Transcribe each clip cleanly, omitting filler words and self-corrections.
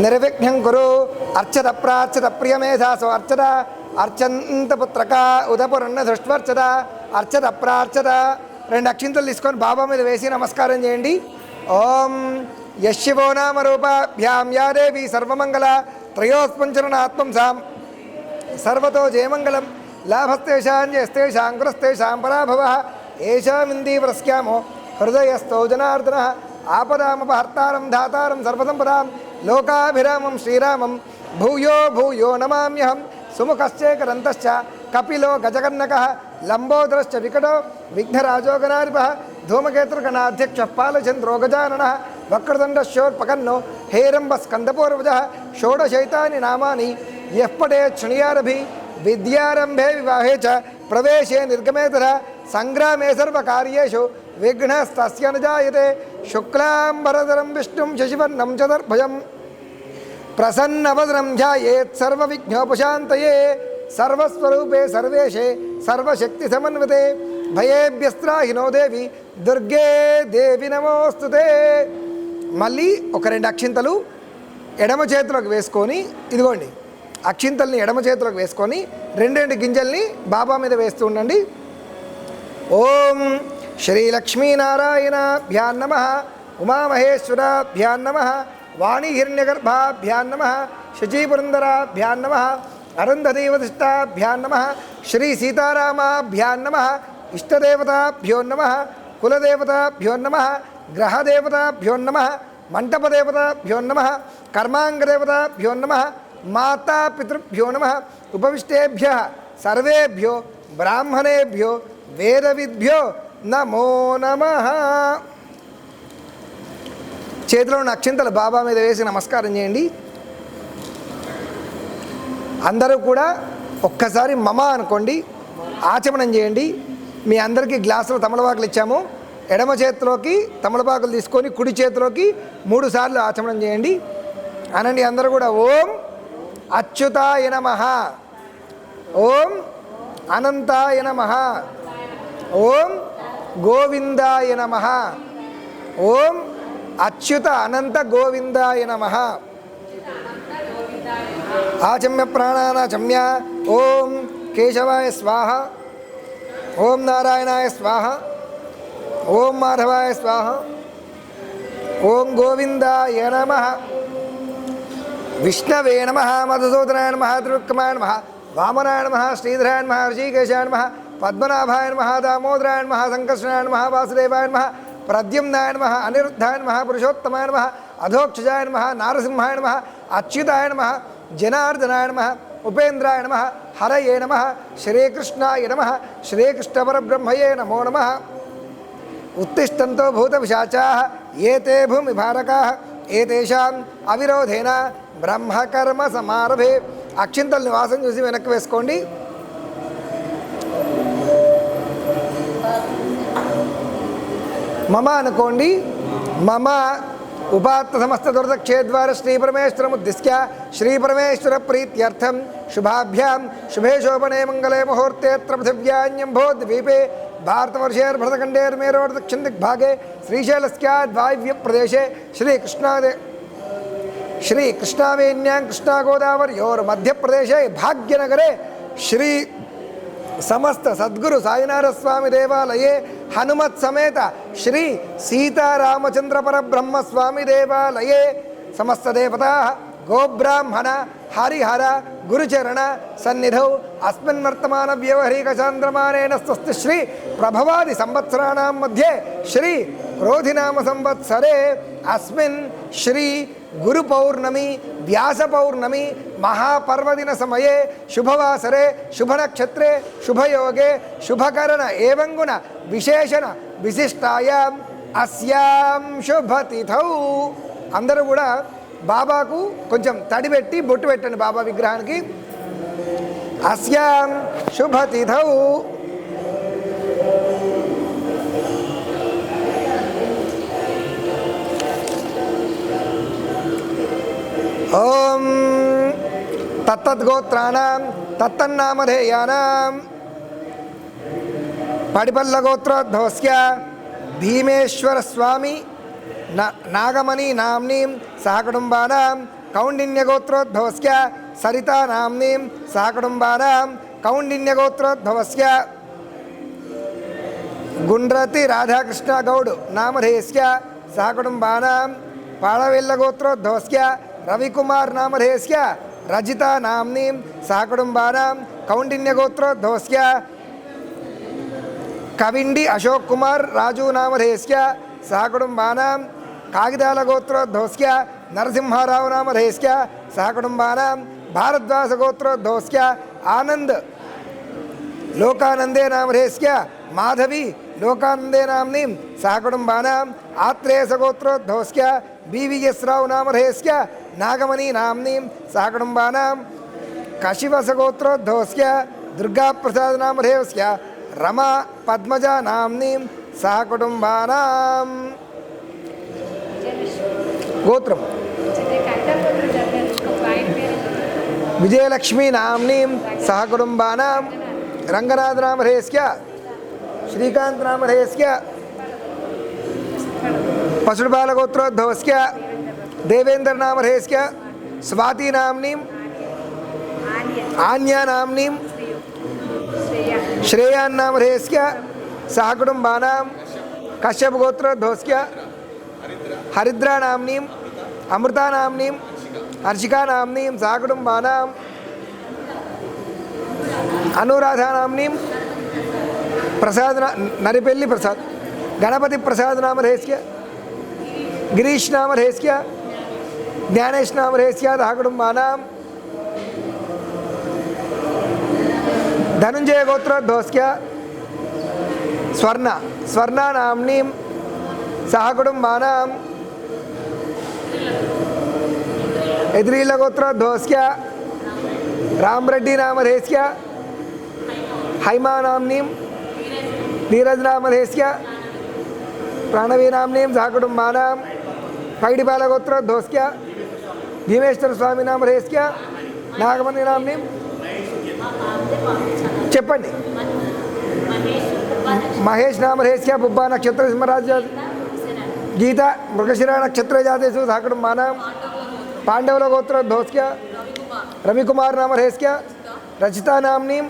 నిర్విఘ్నం కురు అర్చత ప్రార్చత ప్రియమేధాసో అర్చత అర్చంతపుత్రక ఉదపురన్న దృష్ట్వర్చత అర్చత ప్రార్చత. 2 అక్షింతలు తీసుకొని బాబా మీద వేసి నమస్కారం చేయండి. ఓం యశివో నామ రూపాభ్యాం యా దేవి సర్వమంగళ త్రయోస్పంచరణాత్మం సాం సర్వతో జయమంగళం లాభస్తేషాంజస్తేషాం కురస్తేషాం పరాభవ ఏషామిందీవరస్యామో హృదయస్థో జనార్దన ఆపదామపహర్తారం ధాతారం సర్వసంపదాం లోకాభిరామం శ్రీరామం భూయో భూయో నమామ్యహం. సుముఖశ్చేకరంతశ్చ కపిలో గజకర్ణకః లంబోదరశ్చ వికటో విఘ్నరాజోగనారిపః ధూమకేతుర్గణాధ్యక్ష పాలచంద్రో గజాననః వక్రదండశోర్పకర్ణో హేరంబస్కందపూర్వజः. షోడశైతాని నామాని యః పఠేత్ శృణుయాదపి విద్యారంభే వివాహే చ ప్రవేశే నిర్గమే తథా సంగ్రామే సర్వకార్యేషు విఘ్నస్తస్య న జాయతే. శుక్లాంబరధరం విష్ణుం శశివర్ణం చతుర్భుజం ప్రసన్నవదనం ధ్యాయేత్ సర్వవిఘ్నోపశాంతయే. సర్వస్వరూపే సర్వేశే సర్వశక్తి సమన్వితే భయేభ్యస్త్రాహినో దేవి దుర్గే దేవి నమోస్తుతే. మళ్ళీ ఒక 2 అక్షింతలు ఎడమ చేతిలోకి వేసుకొని, ఇదిగోండి అక్షింతల్ని ఎడమ చేతిలోకి వేసుకొని 2 గింజల్ని బాబా మీద వేస్తూ ఉండండి. ఓం శ్రీ లక్ష్మీనారాయణాభ్యాం నమః, ఉమామహేశ్వరాభ్యాం నమః, వాణీహిరణ్యగర్భాభ్యాం నమః, శచీపురందరాభ్యాం నమః, అరుంధదేవతిష్టాభ్యాం నమః, శ్రీ సీతారామాభ్యాం నమః, ఇష్టదేవతాభ్యో నమః, కులదేవతాభ్యో నమః, గ్రహదేవతాభ్యో నమః, మంటపదేవతాభ్యో నమః, కర్మాంగదేవతాభ్యో నమః, మాతాపితృభ్యో నమః. ఉపవిష్టేభ్యః సర్వేభ్యో బ్రాహ్మణేభ్యో వేదవిద్భ్యో నమో నమః. చేతిలో ఉన్న అక్షింతలు బాబా మీద వేసి నమస్కారం చేయండి. అందరూ కూడా ఒక్కసారి మమ అనుకోండి, ఆచమనం చేయండి. మీ అందరికీ గ్లాసులో తమలపాకులు ఇచ్చాము. ఎడమ చేతిలోకి తమలపాకులు తీసుకొని కుడి చేతిలోకి 3 సార్లు ఆచమనం చేయండి. అనండి అందరూ కూడా. ఓం అచ్యుతాయ నమః, ఓం అనంతాయ నమః, ఓం గోవిందాయ నమః, ఓం అచ్యుత అనంత గోవిందాయ నమః. ఆచమ్య ప్రాణానాచమ్య. ఓం కేశవాయ స్వాహ, ఓం నారాయణాయ స్వాహ, ఓం మాధవాయ స్వాహ, ఓం గోవిందాయ నమః. విష్ణవే నమః, మధుసూదనాయ నమః, త్రివిక్రమాయ నమః, వామనాయ నమః, శ్రీధరాయ నమః, ఋషికేశాయ నమః, పద్మనాభాయ నమః, దామోదరాయ నమః, సంకర్షణాయ నమః, వాసుదేవాయ నమః, ప్రద్యుమ్నాయ నమః, అనిరుద్ధాయ నమః, పురుషోత్తమాయ నమః, అధోక్షజాయ నమః, నారసింహాయ నమః, అచ్యుతాయ నమః, జనార్దనాయ నమః, ఉపేంద్రాయ నమః, హరయే నమః, శ్రీకృష్ణాయ నమః, శ్రీకృష్ణపరబ్రహ్మయే నమో నమః. ఉత్తిష్టంతో భూతపిశాచాః ఏతే భూమిభారకాః ఏతేషాం అవిరోధేన బ్రహ్మకర్మ సమారభే. అక్షింతల నివాసం చూసి వెనక్కి వేసుకోండి. మమ అనుకోండి. మమ ఉపాత్త సమస్త దుర్దక్షేద్వార శ్రీపరమేశ్వరముద్దిశ్య శ్రీపరమేశ్వర ప్రీత్యర్థం శుభాభ్యాం శుభే శోభనే మంగళే ముహూర్తేత్ర పృథివ్యాన్యంభోద్వీపే భారతవర్షేర్భరతఖండేర్మేరోర్ దక్షిణ దిగ్భాగే శ్రీశైలస్యాద్వాయవ్య ప్రదేశే శ్రీకృష్ణావేన్యాం కృష్ణాగోదావర్యోర్ మధ్యప్రదేశే భాగ్యనగరే శ్రీ సమస్త సద్గురు సాయినాథస్వామి దేవాలయే హనుమత్ సమేత శ్రీ సీతారామచంద్ర పరబ్రహ్మస్వామి దేవాలయే సమస్త దేవతా గోబ్రాహ్మణ హరిహర గురుచరణ సన్నిధౌ అస్మిన్ వర్తమాన వ్యవహరీక చాంద్రమానేన స్వస్తి శ్రీ ప్రభవాది సంవత్సరాణం మధ్యే శ్రీ క్రోధినామ సంవత్సరే అస్మిన్ శ్రీ గురు పౌర్ణమి వ్యాస పౌర్ణమి మహాపర్వదిన సమయే శుభవాసరే శుభనక్షత్రే శుభయోగే శుభకరణ ఏవంగుణ విశేషణ విశిష్టాయాం అస్యాం శుభతిథౌ. అందరూ కూడా బాబాకు కొంచెం తడి పెట్టి బొట్టు పెట్టండి బాబా విగ్రహానికి. అస్యాం శుభతిథౌ. ఓం తత్తద్గోత్రాణం తత్తన్నామధేయానాం పడిపల్లగోత్రోద్భవస్య భీమేశ్వర స్వామి నాగమణి నామ్నీం సహకుటుంబానాం कौंडिन्यगोत्रोद्भवस्य सरिता नाम्नीं सहकुटुम्बानां कौंडिन्यगोत्रोद्भवस्य गुंड्रति राधाकृष्ण गौड नामधेयस्य सहकुटुम्बानां पाळवेल्लगोत्रोद्भवस्य रविकुमार नामधेयस्य रजिता नाम्नीं सहकुटुम्बानां कौंडिन्यगोत्रोद्भवस्य कविंडी अशोक कुमार राजू नामधेयस्य सहकुटुम्बानां कागिदालगोत्रोद्भवस्य नरसिंहराव नामधेयस्य सहकुटुम्बानां भारद्वाजगोत्रोद्भवस्य आनंद लोकानंदे नामधेयस्य माधवी लोकानंदे नाम्नीं सहकुटुम्बानां आत्रेयसगोत्रोद्भवस्य BVS राव नामधेयस्य नागमणि नाम्नीं सहकुटुम्बानां कशिवसगोत्रोद्भवस्य दुर्गाप्रसाद नामधेयस्य रमा पद्मजा नाम्नीं सहकुटुम्बानां गोत्रम विजयलक्ष्मी नाम्नीं सहकुटुम्बानां रंगनाथ नामधेयस्य श्रीकांत नामधेयस्य पशुबालगोत्रोद्भवस्य देवेंद्र नामधेयस्य स्वाति नाम्नीं आन्या नाम्नीं श्रेयान नामधेयस्य सहकुटुम्बानां कश्यप गोत्रोद्भवस्य हरिद्रा नाम्नीं अमृता नाम्नीं हर्षिका नाम्नीं सहकुटुम्बानां अनुराधा नाम्नीं प्रसाद नरिपेल्ली प्रसाद गणपति प्रसाद नामधेयस्य गिरीश नामधेयस्य ज्ञानेश नामधेयस्य सहकुटुम्बानां धनंजय गोत्रोद्भवस्य स्वर्णा नाम्नीं सहकुटुम्बानां एद्रील गोत्रोद्भवस्य रामरेड्डी नामधेयस्य हैमा नाम्नीं नीरज नामधेयस्य प्राणवी नाम्नीं सहकुटुम्बानां पैडिपाल गोत्रोद्भवस्य भीमेश्वर स्वामी नामधेयस्य नागमणि नाम्नीं చెప్పండి महेश नामधेयस्य पुब्बा नक्षत्र सिंहराज गीता मृगशिरा नक्षत्र जातेषु सहकुटुम्बानां पांडवल गोत्रोद्भवस्य रविकुमार नामधेयस्य रचिता नाम्नीं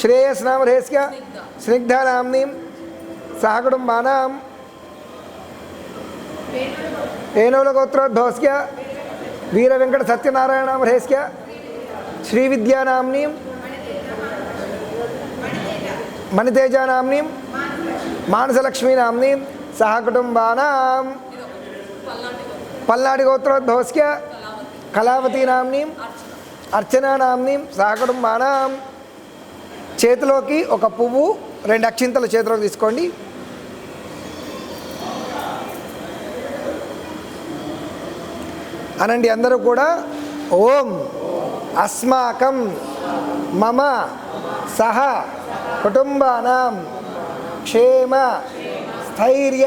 श्रेयस नामधेयस्य स्निग्धा नाम्नीं सहकुटुम्बानां एनोल गोत्रोद्भवस्य वीरवेंकट सत्यनारायण नामधेयस्य श्रीविद्या नाम्नीं मणितेजा नाम्नीं मानसलक्ष्मी नाम्नीं सहकुटुम्बानां पल्नाडि गोत्रोद्भवस्य कलावती नाम्नीं अर्चना नाम्नीं सहकुटुम्बानां చేతిలోకి ఒక పువ్వు రెండు అక్షింతలు చేతిలోకి తీసుకోండి అనండి అందరూ కూడా ఓం అస్మాకం మమ సహ కుటుంబానాం క్షేమ స్థైర్య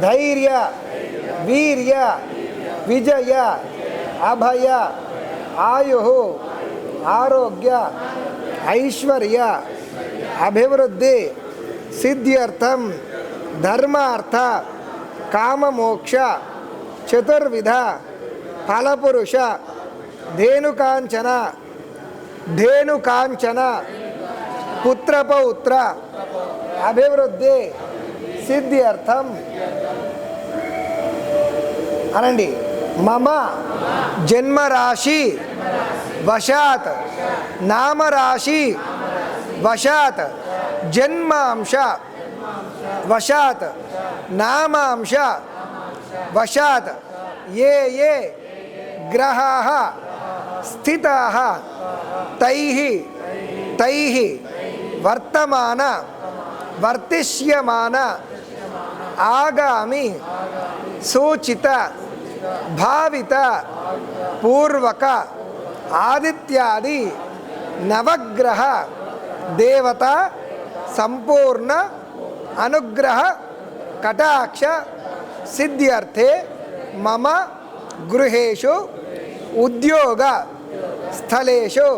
ధైర్య వీర్య విజయ అభయ ఆయు ఆరోగ్య ఐశ్వర్య అభివృద్ధి సిద్ధ్యర్థం ధర్మార్థ కామమోక్ష చతుర్విధ ఫలపురుష ధేనుకాంచన పుత్రపౌత్ర అభివృద్ధి సిద్ధ్యర్థం అనండి మమ జన్మరాశి వశాత్ నామరాశి వశాత్ జన్మాంశ వశాత్ నామాంశ వశాత్ ఏ ఏ గ్రహాः స్థితాः తైః వర్తమాన వర్తిష్యమాన ఆగామి సూచిత భావిత పూర్వక ఆదిత్యాది నవగ్రహ దేవత సంపూర్ణ అనుగ్రహ కటాక్ష సిద్ధ్యర్థే మమ గృహేషు ఉద్యోగ స్థలేషు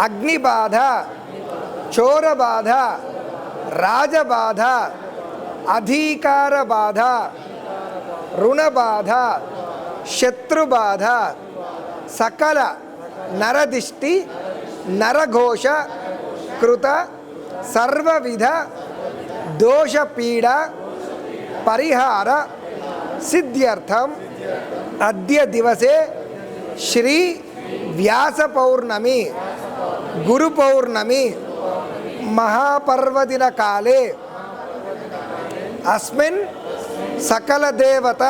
అగ్నిబాధ చోరబాధ రాజబాధ అధికార బాధ రుణబాధ శత్రుబాధ సకల నరదిష్టి నరఘోష కృత సర్వవిధ దోషపీడ పరిహార సిద్ధ్యర్థం అద్య దివసే శ్రీ వ్యాస పౌర్ణమి గురు పౌర్ణమి మహాపర్వదిన కాలే అస్మిన్ సకల దేవత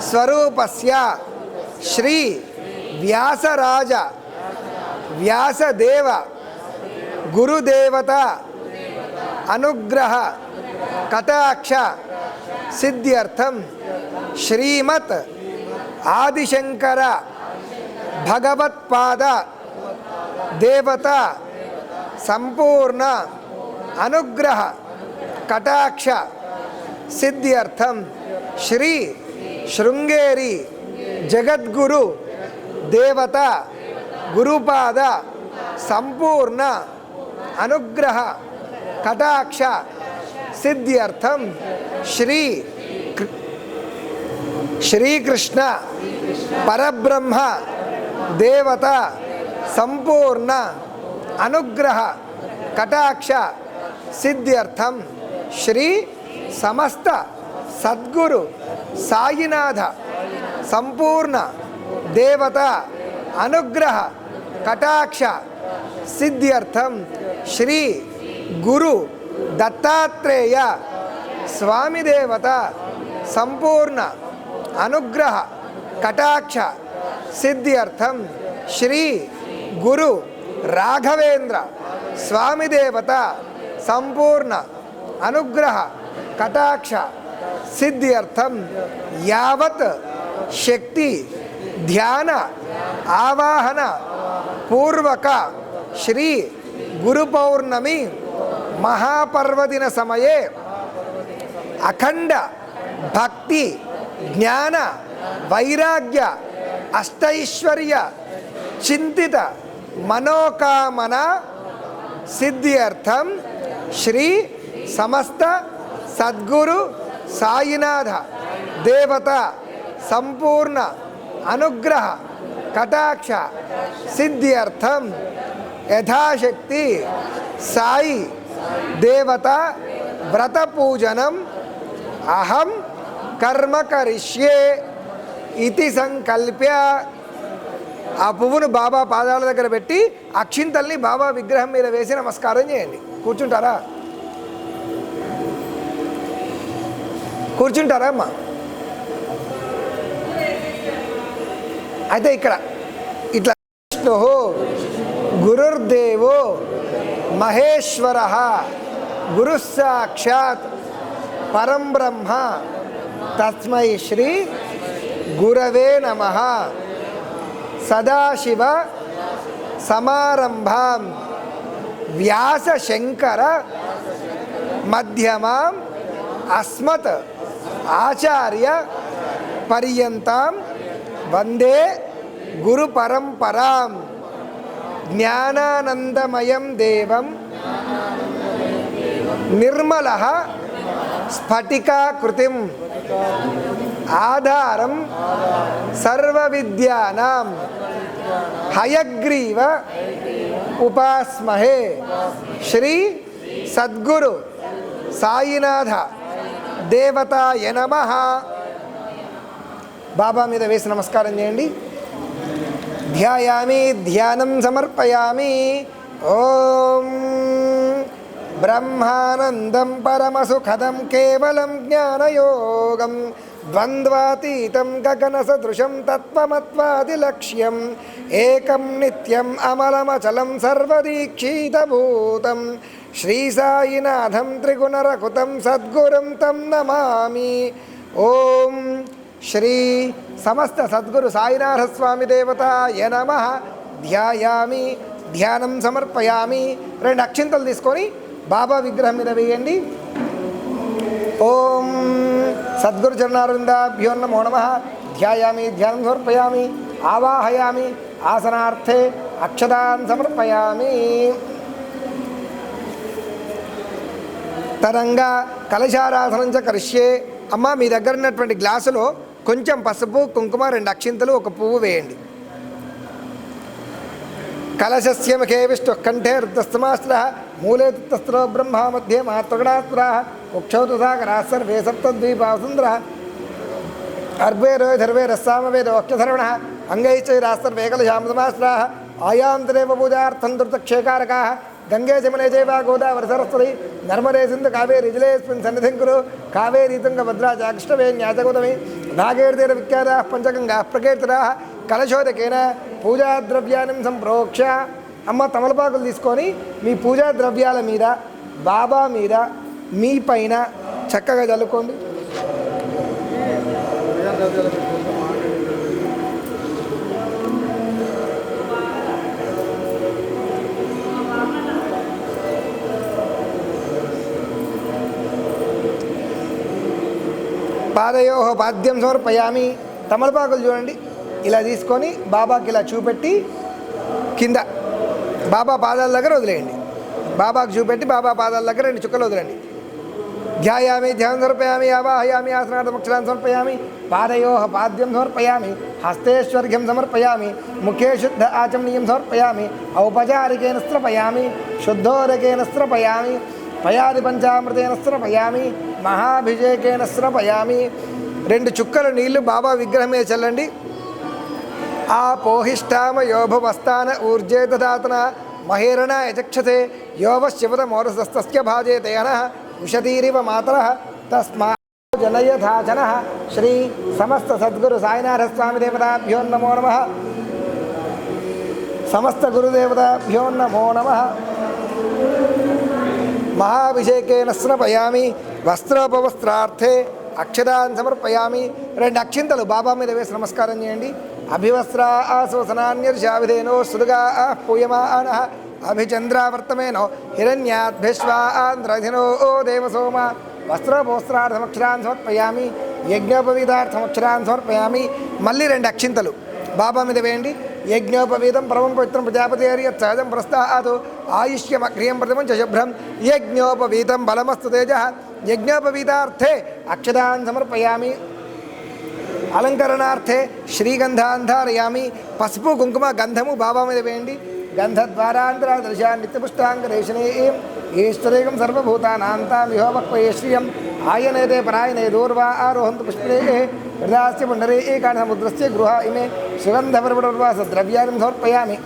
స్వరూపస్య శ్రీ వ్యాసరాజ వ్యాసదేవ గురుదేవత అనుగ్రహ కటాక్ష సిద్ధ్యర్థం శ్రీమత్ ఆదిశంకర భగవత్పాద దేవత సంపూర్ణ అనుగ్రహ కటాక్ష సిద్ధ్యర్థం శ్రీ శృంగేరి జగద్గురు దేవత గురుపాద సంపూర్ణ అనుగ్రహ కటాక్ష సిద్ధ్యర్థం శ్రీకృష్ణ పరబ్రహ్మ దేవత సంపూర్ణ అనుగ్రహ కటాక్ష సిద్ధ్యర్థం శ్రీ సమస్త సద్గురు సాయినాథ సంపూర్ణ దేవత అనుగ్రహ కటాక్ష సిద్ధ్యర్థం శ్రీ గురు దత్తాత్రేయ స్వామి దేవత సంపూర్ణ అనుగ్రహ కటాక్ష సిద్ధ్యర్థం శ్రీ గురు రాఘవేంద్ర స్వామి దేవత సంపూర్ణ అనుగ్రహ కటాక్ష సిద్ధ్యర్థం యావత్ శక్తి ధ్యాన ఆవాహన పూర్వక శ్రీ గురు పౌర్ణమి మహాపర్వదిన సమయే అఖండ భక్తి జ్ఞాన వైరాగ్య అష్టైశ్వర్య చింతిత మనోకామన సిద్ధ్యర్థం శ్రీ సమస్త సద్గురు సాయినాథ దేవత సంపూర్ణ అనుగ్రహ కటాక్ష సిద్ధ్యర్థం యథాశక్తి సాయి దేవత వ్రత పూజనం అహం కర్మ కరిష్యే ఇతి సంకల్ప్య. ఆ పువ్వును బాబా పాదాల దగ్గర పెట్టి అక్షింతల్ని బాబా విగ్రహం మీద వేసి నమస్కారం చేయండి. కూర్చుంటారా? కూర్చుంటారా అమ్మా? అయితే ఇక్కడ ఇట్లా విష్ణు గురుర్దేవో మహేశ్వర గురు సాక్షాత్ పరం బ్రహ్మ తస్మై శ్రీ గురవే నమః. సదాశివ సమారంభాం వ్యాస శంకర మధ్యమాం అస్మత్ ఆచార్య పర్యంతం వందే గురు పరంపరాం. జ్ఞానానందమయం దేవం నిర్మలః స్ఫటికాకృతిం ఆధారం సర్వవిద్యానాం హయగ్రీవ ఉపాస్మహే. శ్రీ సద్గురు సాయినాథ దేవతాయ నమః. బాబా మీద వేసి నమస్కారం చేయండి. ధ్యాయామి ధ్యానం సమర్పయామి. ఓం బ్రహ్మానందం పరమసుఖదం కేవలం జ్ఞానయోగం ద్వంద్వాతీతం గగన సదృశం తత్వమత్వాదిలక్ష్యం ఏకం నిత్యం అమలమచలం సర్వదీక్షితభూతం శ్రీ సాయినాథం త్రిగుణరకుతం సద్గురుం తం నమామి. ఓం శ్రీ సమస్త సద్గురు సాయినాథ స్వామి దేవతాయ నమః. ధ్యాయామి ధ్యానం సమర్పయామి. 2 అక్షింతలు తీసుకొని బాబా విగ్రహం మీద వేయండి. ఓం సద్గురు చరణారవిందాభ్యో నమో నమః. ధ్యాయామి ధ్యానం సమర్పయామి. ఆవాహయామి ఆసనార్థే అక్షదాన్ సమర్పయామి. తరంగా కలశారాధనం చ కరిష్యే. అమ్మ మీ దగ్గర ఉన్నటువంటి గ్లాసులో కొంచెం పసుపు కుంకుమ 2 అక్షింతలు 1 పువ్వు వేయండి. కలశస్య ముఖే విష్ణు కంఠే రుద్రస్తమాస్త్రః మూలే తస్త్రో బ్రహ్మ మధ్యే మహాత్వగణాస్త్రాः కుక్షౌ తు సాగరాः సర్వే సప్తద్వీపాः సుందరः అర్భే రోధర్వే రస్సామవేద వక్షధర్వణः అంగైశ్చైరాస్తర్వే కలశామృతమాస్త్రాः ఆయాంతరేవ పూజార్థం ధృతక్షేకారకాः గంగే జమునే చైవ గోదావరి సరస్వతి నర్మదే సింధు కావేరి జలేస్మిన్ సన్నిధిం కురు కావేరీ తుంగభద్రా చ కృష్ణవేణ్యాచగౌతమి నాగేర్తీర విఖ్యాతాः పంచగంగాः ప్రకీర్తితాः కలశోదకేన పూజా ద్రవ్యాన్ని సంప్రోక్ష. అమ్మ తమలపాకులు తీసుకొని మీ పూజా ద్రవ్యాల మీద బాబా మీద మీ పైన చక్కగా చల్లుకోండి. పాదయో పాద్యం సమర్పయామి. తమలపాకులు చూడండి, ఇలా తీసుకొని బాబాకి ఇలా చూపెట్టి కింద బాబా పాదాల దగ్గర వదిలేయండి. బాబాకు చూపెట్టి బాబా పాదాల దగ్గర 2 చుక్కలు వదిలేండి. ధ్యాయామి ధ్యానం సమర్పయామి ఆవాహయామి ఆసనార్థమక్షరాన్ని సమర్పయామి పాదయో పాద్యం సమర్పయామి హస్తేశ్వర్ఘ్యం సమర్పయామి ముఖే శుద్ధ ఆచమనీయం సమర్పయామి ఔపచారికేన స్త్రపయామి శుద్ధోదకేన స్త్రపయామి పయాది పంచామృతేన స్త్రపయామి మహాభిషేకేన స్త్రపయామి. 2 చుక్కల నీళ్లు బాబా విగ్రహం మీద చల్లండి. ఆ పోహిష్టామ యోభవస్థాన ఊర్జే దాతన మహేరణ యచక్షతే యోవ శివత మోరసస్తస్య భాజేతయన ఉషతీరివ మాతర తస్మా జనయథాచన. శ్రీ సమస్త సద్గురు సాయినాథ స్వామి దేవతాభ్యో నమో నమః. సమస్త గురుదేవతాభ్యో నమో నమః. మహాభిషేకేన స్నపయామి వస్త్రోపవస్త్రార్థే అక్షరాన్ని సమర్పయామి. 2 అక్షింతలు బాబా మీద వేసి నమస్కారం చేయండి. అభివస్త్రా ఆశోసనాన్యర్షావిధేనో సుదుగా పూయమాన అభిచంద్రావర్తమేనో హిరణ్యాద్భిశ్వాంధ్రధినో ఓ దేవసోమ. వస్త్రోపవస్త్రార్థమక్షరాన్ని సమర్పయామి యజ్ఞోపవీతార్థమక్షరాన్ని సమర్పయామి. మళ్ళీ 2 అక్షింతలు బాబా మీద వేయండి. యజ్ఞోపవీతం పరమం పవిత్రం ప్రజాపతి హరియత్ సహజం ప్రస్తాదు ఆయుష్యమగ్రియం ప్రథమం చ శుభ్రం యజ్ఞోపవీతం బలమస్తు తేజ. యజ్ఞోపవీతార్థే అక్షరాన్ని సమర్పయామి. అలంకరణార్థే శ్రీగంధాన్ ధారయామి. పసుపు కుంకుమ గంధము బాబా మీద వేయండి. గంధద్వారాంతరాదృశా నిత్యపుష్టాంగరేషణే ఈశ్వరేకం సర్వభూతానాంతామిహోమక్వయే శ్రియం ఆయనేతే పరాయణే దూర్వా ఆరోహంతు పుష్పే హృదాస్య పుండరే ఏకాసముద్రస్య గృహ ఇమే సుగంధపర్వటోర్వాస ద్రవ్యాన్ని సమర్పయామి.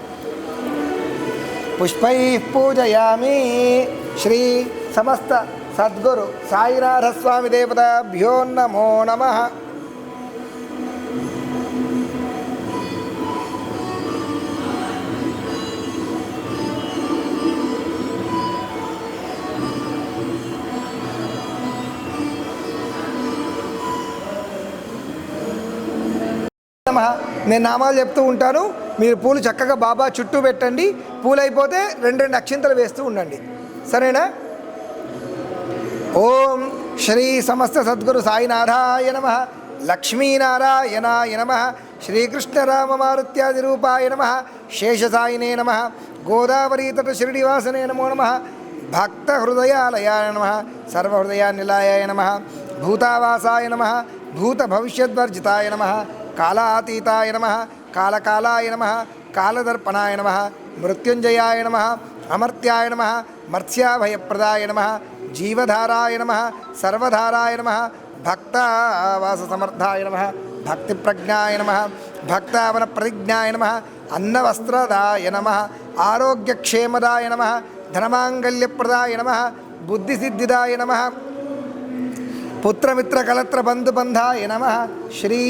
పుష్పైః పూజయామి. శ్రీ సమస్త సద్గురు సాయినాథ స్వామి దేవతాభ్యో నమో నమః. నేను నామాలు చెప్తూ ఉంటాను, మీరు పూలు చక్కగా బాబా చుట్టూ పెట్టండి. పూలు అయిపోతే 2 అక్షింతలు వేస్తూ ఉండండి, సరేనా? ఓం శ్రీ సమస్త సద్గురు సాయినాథాయ నమః. లక్ష్మీనారాయణాయ నమః. శ్రీకృష్ణరామమారుత్యాది రూపాయ నమః. శేషసాయినే నమః. గోదావరీతట శ్రీనివాసనే నమో నమః. భక్త హృదయాలయాయ నమః. సర్వహృదయానిలయాయ నమః. భూతావాసాయ నమః. భూత భవిష్యద్వర్జితాయ నమః. కాలాతీతాయ నమః. కాలకాలాయ నమః. కాలదర్పణాయ నమః. మృత్యుంజయాయ నమః. అమర్త్యాయ నమః. మత్స్యాభయప్రదాయ నమః. జీవధారాయ నమః. సర్వధారాయ నమః. భక్తావాససమర్థాయ నమః. భక్తిప్రజ్ఞాయ నమః. భక్తావన ప్రతిజ్ఞాయ నమః. అన్నవస్త్రదాయ నమః. ఆరోగ్యక్షేమదాయ నమః. ధనమాంగల్యప్రదాయ నమః. బుద్ధిసిద్ధిదాయ నమః. పుత్రమిత్రకలత్ర బంధుబంధాయ నమః. శ్రీ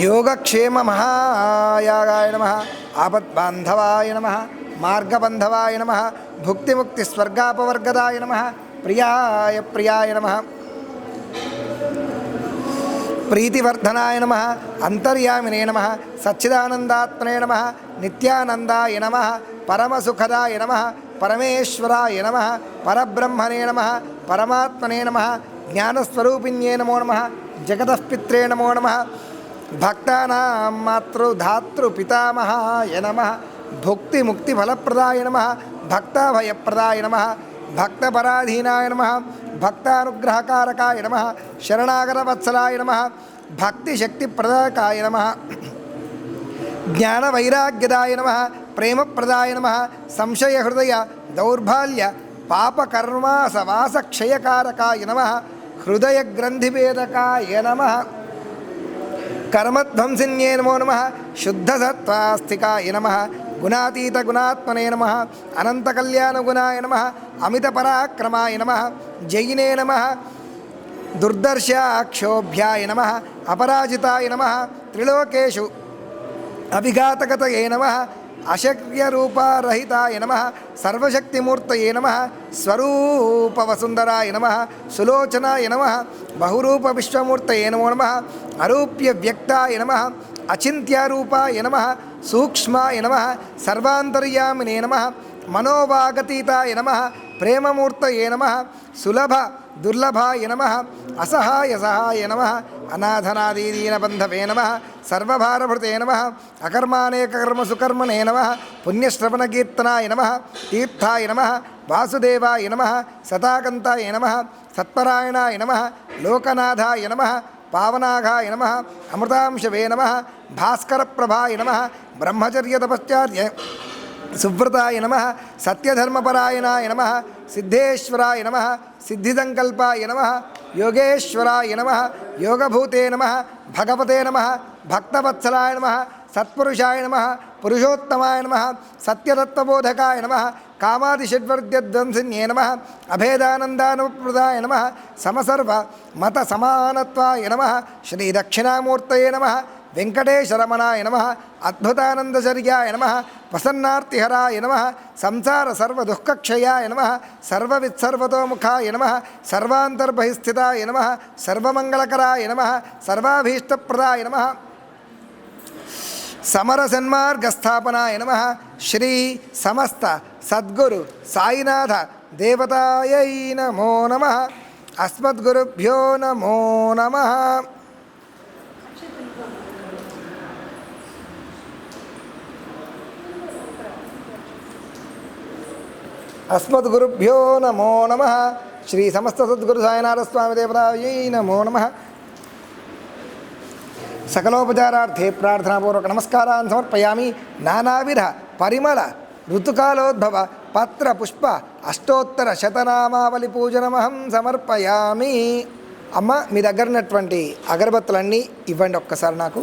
యోగక్షేమ మహాయాగాయ నమః. ఆపద్బాంధవాయ నమః. మార్గబంధవాయ నమః. భుక్తిముక్తి స్వర్గాపవర్గదాయ నమః. ప్రియాయ ప్రియాయ నమః. ప్రీతివర్ధనాయ నమః. అంతర్యామినే నమః. సచ్చిదానందాత్మనే నమః. నిత్యానందాయ నమః. పరమసుఖదాయ నమః. పరమేశ్వరాయ నమః. పరబ్రహ్మణే నమః. పరమాత్మనే నమః. జ్ఞానస్వరూపిణ్యే నమో నమః. జగతఃపిత్రే నమో నమః. భక్తానాం మాతృధాతృ పితామహాయ నమః. భుక్తి ముక్తి ఫలప్రదాయ నమః. భక్తాభయప్రదాయ నమః. భక్తపరాధీనాయ నమః. భక్తానుగ్రహకారకాయ నమః శరణాగతవత్సలాయ నమః భక్తిశక్తిప్రదాయకాయ నమః జ్ఞానవైరాగ్యదాయ నమః ప్రేమప్రదాయ నమః సంశయహృదయ దౌర్బాల్య పాపకర్మాసవాసక్షయకారకాయ నమః హృదయగ్రంథిభేదకాయ నమః కర్మధ్వంసిన్యే నమో నమః శుద్ధసత్వాస్థికాయ నమః గుణాతీత గుణాత్మనే నమః అనంతకళ్యాణగుణాయ నమః అమితపరాక్రమాయ నమః జయినే నమః దుర్దర్శాక్షోభ్యాయ నమః అపరాజితాయ నమః త్రిలోకేషు అభిఘాతకతయే నమః అశక్యరూపారహితాయ నమః సర్వశక్తిమూర్తయే నమః స్వరూపవసుందరాయ నమః సులోచనాయ నమః బహురూప విశ్వమూర్తయే నమో నమః అరూప్య వ్యక్తాయ నమః అచింత్యరూపాయ నమః సూక్ష్మాయ నమః సర్వాంతర్యామినే నమః మనోవాగతీతాయ నమః ప్రేమమూర్తయే నమః సులభ దుర్లభాయ నమః అసహాయ సహాయ నమః అనాథనాదీదీనబంధవే నమః సర్వభారభృతే నమః అకర్మానేకకర్మసుకర్మణే నమః పుణ్యశ్రవణకీర్తనాయ నమః తీర్థాయ నమః వాసుదేవాయ నమః సతాకంతాయ నమః సత్పరాయణాయ నమః లోకనాథాయ నమః పావనాఘాయ నమః అమృతాంశవే నమః భాస్కరప్రభాయ నమః బ్రహ్మచర్యతపశ్చార్య సువ్రతాయ నమః సత్యధర్మపరాయణాయ నమః సిద్ధేశ్వరాయ నమః సిద్ధిసంకల్పాయ నమః యోగేశ్వరాయ నమః యోగభూతే నమః భగవతే నమః భక్తవత్సలాయ నమః సత్పురుషాయ నమః పురుషోత్తమాయ నమః సత్యతత్వబోధకాయ నమః కామాదిషడ్వర్గధ్వంసిన్యే నమః అభేదానందానుప్రదాయ నమః సమసర్వ మత సమానత్వాయ నమః శ్రీ దక్షిణామూర్తయే నమః వెంకటేశరమణాయ నమః అద్భుతానందచర్యాయ నమః ప్రసన్నార్తిహరాయ నమః సంసార సర్వదుఃఖక్షయాయ నమః సర్వవిత్సర్వతోముఖాయ నమః సర్వాంతర్బహిస్థితాయ నమః సర్వమంగళకరాయ నమః సర్వాభీష్టప్రదాయ నమః సమరసన్మార్గస్థాపనాయ నమః శ్రీ సమస్త సద్గురు సాయినాథ దేవతాయై నమో నమః అస్మద్గురుభ్యో నమో నమః అస్మద్గురుభ్యో నమో నమః శ్రీ సమస్త సద్గురు సాయినాథ స్వామి దేవతాయై నమో నమః సకలోపచారార్థే ప్రార్థనాపూర్వక నమస్కారాన్ని సమర్పయామి నానావిధ పరిమళ ఋతుకాలోద్భవ పత్ర పుష్ప అష్టోత్తర శతనామావళి పూజనమహం సమర్పయామి. అమ్మ మీ దగ్గర ఉన్నటువంటి అగరబత్తులన్నీ ఇవ్వండి ఒక్కసారి నాకు.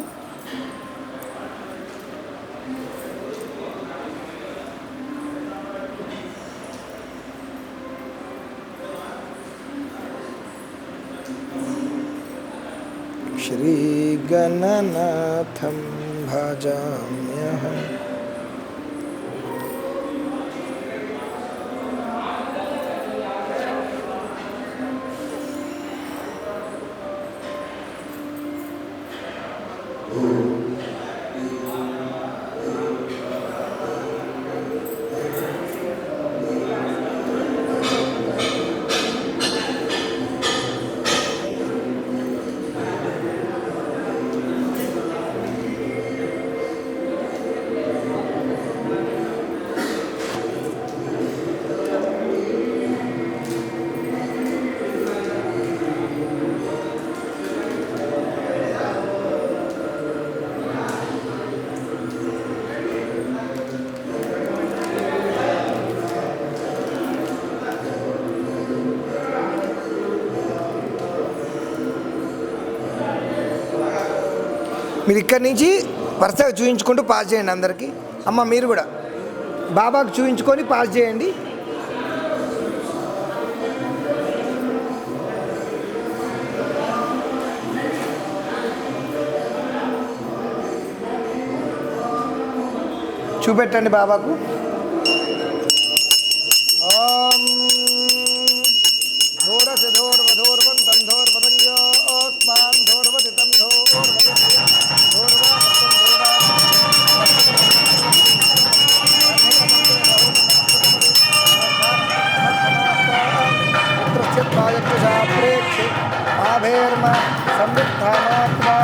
శ్రీగణనాథం భజామ్యహం. మీరు ఇక్కడి నుంచి వరుసగా చూయించుకుంటూ పాస్ చేయండి అందరికీ. అమ్మ మీరు కూడా బాబాకు చూయించుకొని పాస్ చేయండి. చూపెట్టండి బాబాకు. ఓం ధోరసి ధోర్వధోర్వం తంధోర్వదంగో ఓస్మాన్ ధోర్వతి తంధోర్వతి ప్రేక్ష ఆభేర్మ సమృద్ధాత్మా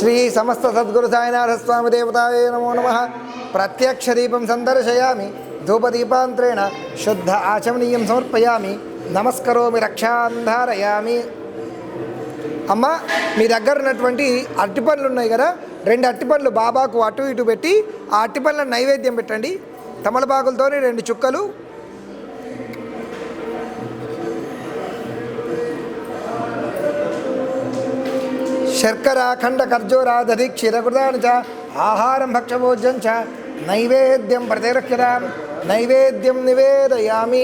శ్రీ సమస్త సద్గురు సాయినాథ స్వామి దేవతాయ నమో నమః. ప్రత్యక్ష దీపం సందర్శయామి, ధూపదీపాంతరేణ శుద్ధ ఆచమనీయం సమర్పయామి, నమస్కరోమి రక్షాం ధారయామి. అమ్మ, మీ దగ్గర ఉన్నటువంటి అరటిపండ్లు ఉన్నాయి కదా, 2 అరటిపండ్లు బాబాకు అటు ఇటు పెట్టి ఆ అరటిపండ్లను నైవేద్యం పెట్టండి. తమలపాకులతో 2 చుక్కలు. శర్కర ఖండ ఖర్జూరాదధి క్షీరకృతాని చ ఆహారం భక్షభోజ్యం చ నైవేద్యం ప్రతిరక్షతాం నైవేద్యం నివేదయామి.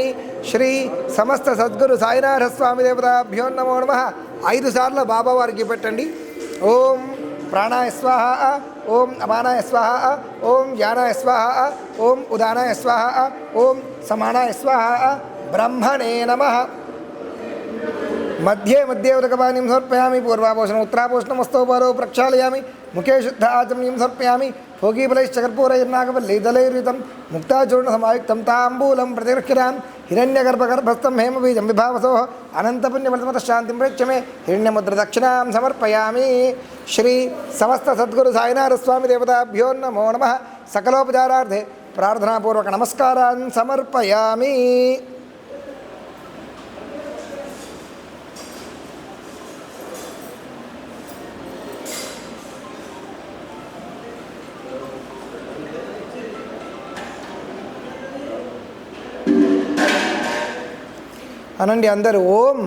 శ్రీ సమస్త సద్గురు సాయినాథ స్వామి దేవతాభ్యో నమో నమః. 5 సార్లు బాబావారికి పెట్టండి. ఓం ప్రాణాయ స్వాహ, ఓం అపానాయ స్వాహ, ఓం వ్యానాయ స్వాహ, ఓం ఉదానాయ స్వాహ, ఓం సమానాయ స్వాహ. బ్రహ్మణే నమః. మధ్యే మధ్యే ఉదకపానీయం సమర్పయామి. పూర్వాపోషణం ఉత్తరాపోషణమస్తోపరో ప్రక్షాళయామి. ముఖే శుద్ధ ఆచమనీయం సమర్పయామి. భోగీఫలైశ్చకర్పూరైర్నాగవల్లీదలైర్యుతం ముక్తాచూర్ణ సమాయుక్తం తాంబూలం ప్రతిరక్షితాం. హిరణ్యగర్భగర్భస్థం హేమబీజం విభావసో అనంతపుణ్యఫలమత శాంతిం ప్రేక్షమే. హిరణ్యముద్ర దక్షిణాం సమర్పయామి. శ్రీ సమస్త సద్గురు సాయినాథ స్వామి దేవతాభ్యో నమో నమః. సకలోపచారార్థే ప్రార్థనాపూర్వక నమస్కారాన్ సమర్పయామి. అనండి అందరూ. ఓం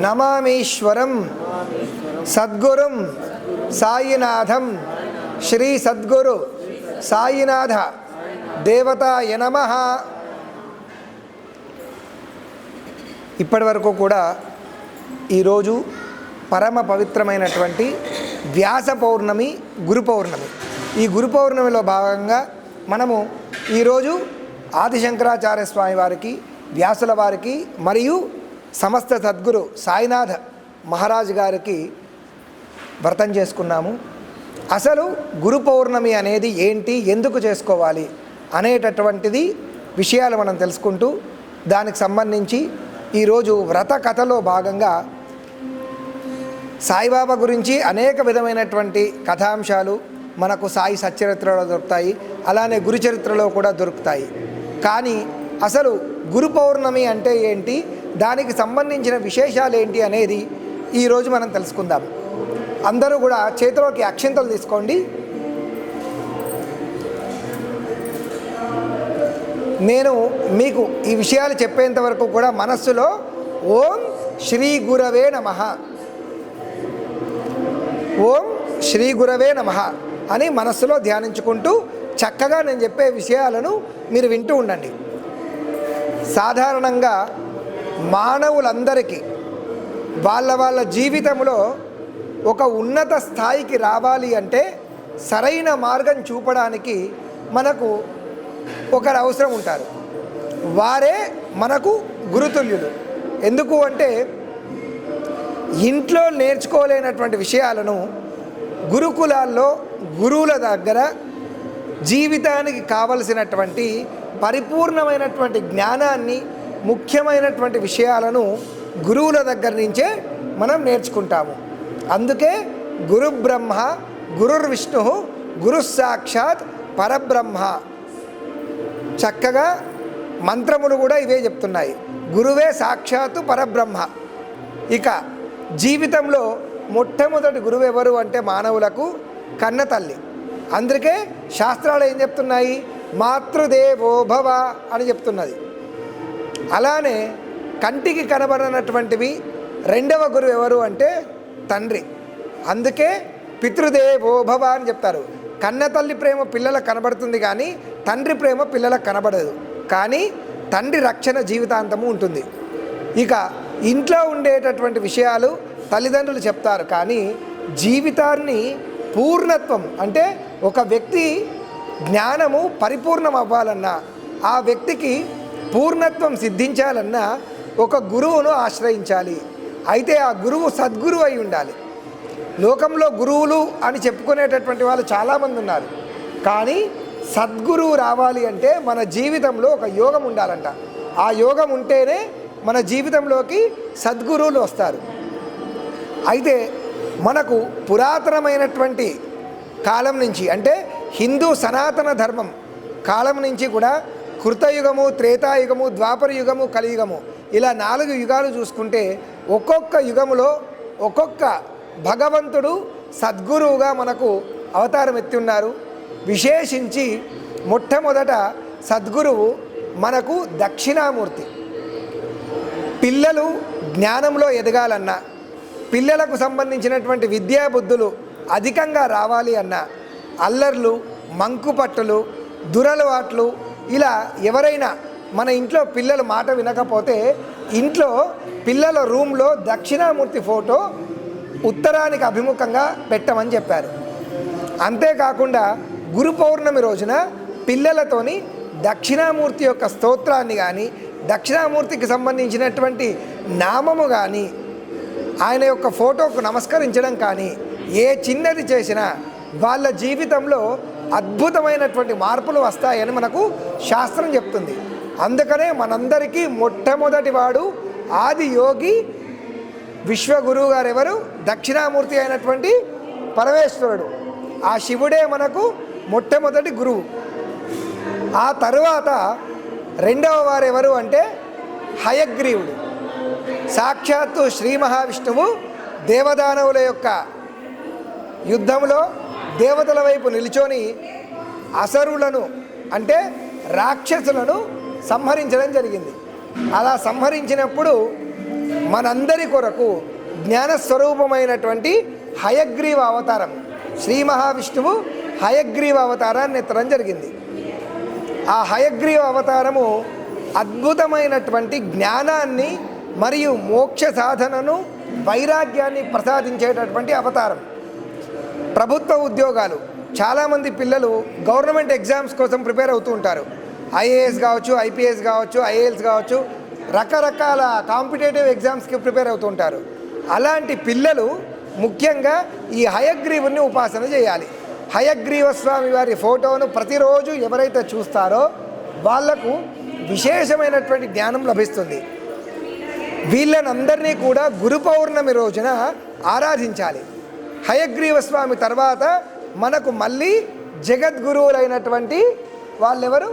నమామీశ్వరం సద్గురుం సాయినాథం శ్రీ సద్గురు సాయినాథ దేవతాయ నమః. ఇప్పటి వరకు కూడా ఈరోజు పరమ పవిత్రమైనటువంటి వ్యాస పౌర్ణమి, గురు పౌర్ణమి. ఈ గురు పౌర్ణమిలో భాగంగా మనము ఈరోజు ఆదిశంకరాచార్య స్వామి వారికి, వ్యాసుల వారికి మరియు సమస్త సద్గురు సాయినాథ మహారాజు గారికి వ్రతం చేసుకున్నాము. అసలు గురు పౌర్ణమి అనేది ఏంటి, ఎందుకు చేసుకోవాలి అనేటటువంటిది విషయాలు మనం తెలుసుకుంటూ దానికి సంబంధించి ఈరోజు వ్రత కథలో భాగంగా సాయిబాబా గురించి అనేక విధమైనటువంటి కథాంశాలు మనకు సాయి సచ్చరిత్రలో దొరుకుతాయి, అలానే గురు చరిత్రలో కూడా దొరుకుతాయి. కానీ అసలు గురు పౌర్ణమి అంటే ఏంటి, దానికి సంబంధించిన విశేషాలు ఏంటి అనేది ఈరోజు మనం తెలుసుకుందాం. అందరూ కూడా చేతిలోకి అక్షింతలు తీసుకోండి. నేను మీకు ఈ విషయాలు చెప్పేంత వరకు కూడా మనస్సులో ఓం శ్రీ గురవే నమః, ఓం శ్రీ గురవే నమః అని మనస్సులో ధ్యానించుకుంటూ చక్కగా నేను చెప్పే విషయాలను మీరు వింటూ ఉండండి. సాధారణంగా మానవులందరికీ వాళ్ళ జీవితంలో ఒక ఉన్నత స్థాయికి రావాలి అంటే సరైన మార్గం చూపడానికి మనకు ఒకరు అవసరం ఉంటారు. వారే మనకు గురుతుల్యులు. ఎందుకు అంటే ఇంట్లో నేర్చుకోలేనటువంటి విషయాలను గురుకులాల్లో గురువుల దగ్గర జీవితానికి కావలసినటువంటి పరిపూర్ణమైనటువంటి జ్ఞానాన్ని, ముఖ్యమైనటువంటి విషయాలను గురువుల దగ్గర నుంచే మనం నేర్చుకుంటాము. అందుకే గురు బ్రహ్మ గురుర్విష్ణు గురు సాక్షాత్ పరబ్రహ్మ. చక్కగా మంత్రములు కూడా ఇవే చెప్తున్నాయి. గురువే సాక్షాత్తు పరబ్రహ్మ. ఇక జీవితంలో మొట్టమొదటి గురువు ఎవరు అంటే మానవులకు కన్న తల్లి. అందుకే శాస్త్రాలు ఏం చెప్తున్నాయి, మాతృదేవో భవ అని చెప్తున్నది. అలానే కంటికి కనబడినటువంటివి రెండవ గురువు ఎవరు అంటే తండ్రి. అందుకే పితృదేవో భవ అని చెప్తారు. కన్న తల్లి ప్రేమ పిల్లలకు కనబడుతుంది కానీ తండ్రి ప్రేమ పిల్లలకు కనబడదు. కానీ తండ్రి రక్షణ జీవితాంతము ఉంటుంది. ఇక ఇంట్లో ఉండేటటువంటి విషయాలు తల్లిదండ్రులు చెప్తారు. కానీ జీవితాన్ని పూర్ణత్వం అంటే ఒక వ్యక్తి జ్ఞానము పరిపూర్ణం అవ్వాలన్నా, ఆ వ్యక్తికి పూర్ణత్వం సిద్ధించాలన్నా ఒక గురువును ఆశ్రయించాలి. అయితే ఆ గురువు సద్గురువు అయి ఉండాలి. లోకంలో గురువులు అని చెప్పుకునేటటువంటి వాళ్ళు చాలామంది ఉన్నారు. కానీ సద్గురువు రావాలి అంటే మన జీవితంలో ఒక యోగం ఉండాలంట. ఆ యోగం ఉంటేనే మన జీవితంలోకి సద్గురువులు వస్తారు. అయితే మనకు పురాతనమైనటువంటి కాలం నుంచి అంటే హిందూ సనాతన ధర్మం కాలం నుంచి కూడా కృతయుగము, త్రేతాయుగము, ద్వాపర యుగము, కలియుగము ఇలా 4 యుగాలు చూసుకుంటే ఒక్కొక్క యుగములో ఒక్కొక్క భగవంతుడు సద్గురువుగా మనకు అవతారం ఎత్తి ఉన్నారు. విశేషించి మొట్టమొదట సద్గురువు మనకు దక్షిణామూర్తి. పిల్లలు జ్ఞానంలో ఎదగాలన్నా, పిల్లలకు సంబంధించినటువంటి విద్యాబుద్ధులు అధికంగా రావాలి అన్నా, అల్లర్లు, మంకుపట్టులు, దురలవాట్లు ఇలా ఎవరైనా మన ఇంట్లో పిల్లలు మాట వినకపోతే ఇంట్లో పిల్లల రూమ్లో దక్షిణామూర్తి ఫోటో ఉత్తరానికి అభిముఖంగా పెట్టమని చెప్పారు. అంతేకాకుండా గురు పౌర్ణమి రోజున పిల్లలతోని దక్షిణామూర్తి యొక్క స్తోత్రాన్ని కానీ, దక్షిణామూర్తికి సంబంధించినటువంటి నామము కానీ, ఆయన యొక్క ఫోటోకు నమస్కరించడం కానీ ఏ చిన్నది చేసినా వాళ్ళ జీవితంలో అద్భుతమైనటువంటి మార్పులు వస్తాయని మనకు శాస్త్రం చెప్తుంది. అందుకనే మనందరికీ మొట్టమొదటి వాడు ఆది యోగి విశ్వగురువు గారు ఎవరు? దక్షిణామూర్తి అయినటువంటి పరమేశ్వరుడు. ఆ శివుడే మనకు మొట్టమొదటి గురువు. ఆ తరువాత రెండవ వారు ఎవరు అంటే హయగ్రీవుడు. సాక్షాత్తు శ్రీ మహావిష్ణువు దేవదానవుల యొక్క యుద్ధంలో దేవతల వైపు నిల్చొని అసురులను అంటే రాక్షసులను సంహరించడం జరిగింది. అలా సంహరించినప్పుడు మనందరి కొరకు జ్ఞానస్వరూపమైనటువంటి హయగ్రీవ అవతారం, శ్రీ మహావిష్ణువు హయగ్రీవ అవతారాన్ని ఎత్తడం జరిగింది. ఆ హయగ్రీవ అవతారము అద్భుతమైనటువంటి జ్ఞానాన్ని మరియు మోక్ష సాధనను, వైరాగ్యాన్ని ప్రసాదించేటటువంటి అవతారం. ప్రభుత్వ ఉద్యోగాలు చాలామంది పిల్లలు గవర్నమెంట్ ఎగ్జామ్స్ కోసం ప్రిపేర్ అవుతూ ఉంటారు. ఐఏఎస్ కావచ్చు, ఐపీఎస్ కావచ్చు, ఐఏఎల్స్ కావచ్చు, రకరకాల కాంపిటేటివ్ ఎగ్జామ్స్కి ప్రిపేర్ అవుతూ ఉంటారు. అలాంటి పిల్లలు ముఖ్యంగా ఈ హయగ్రీవుని ఉపాసన చేయాలి. హయగ్రీవ స్వామి వారి ఫోటోను ప్రతిరోజు ఎవరైతే చూస్తారో వాళ్లకు విశేషమైనటువంటి జ్ఞానం లభిస్తుంది. వీళ్ళనందరినీ కూడా గురు పౌర్ణమి రోజున ఆరాధించాలి. హయగ్రీవ స్వామి తర్వాత మనకు మళ్ళీ జగద్గురువులైనటువంటి వాళ్ళెవరు?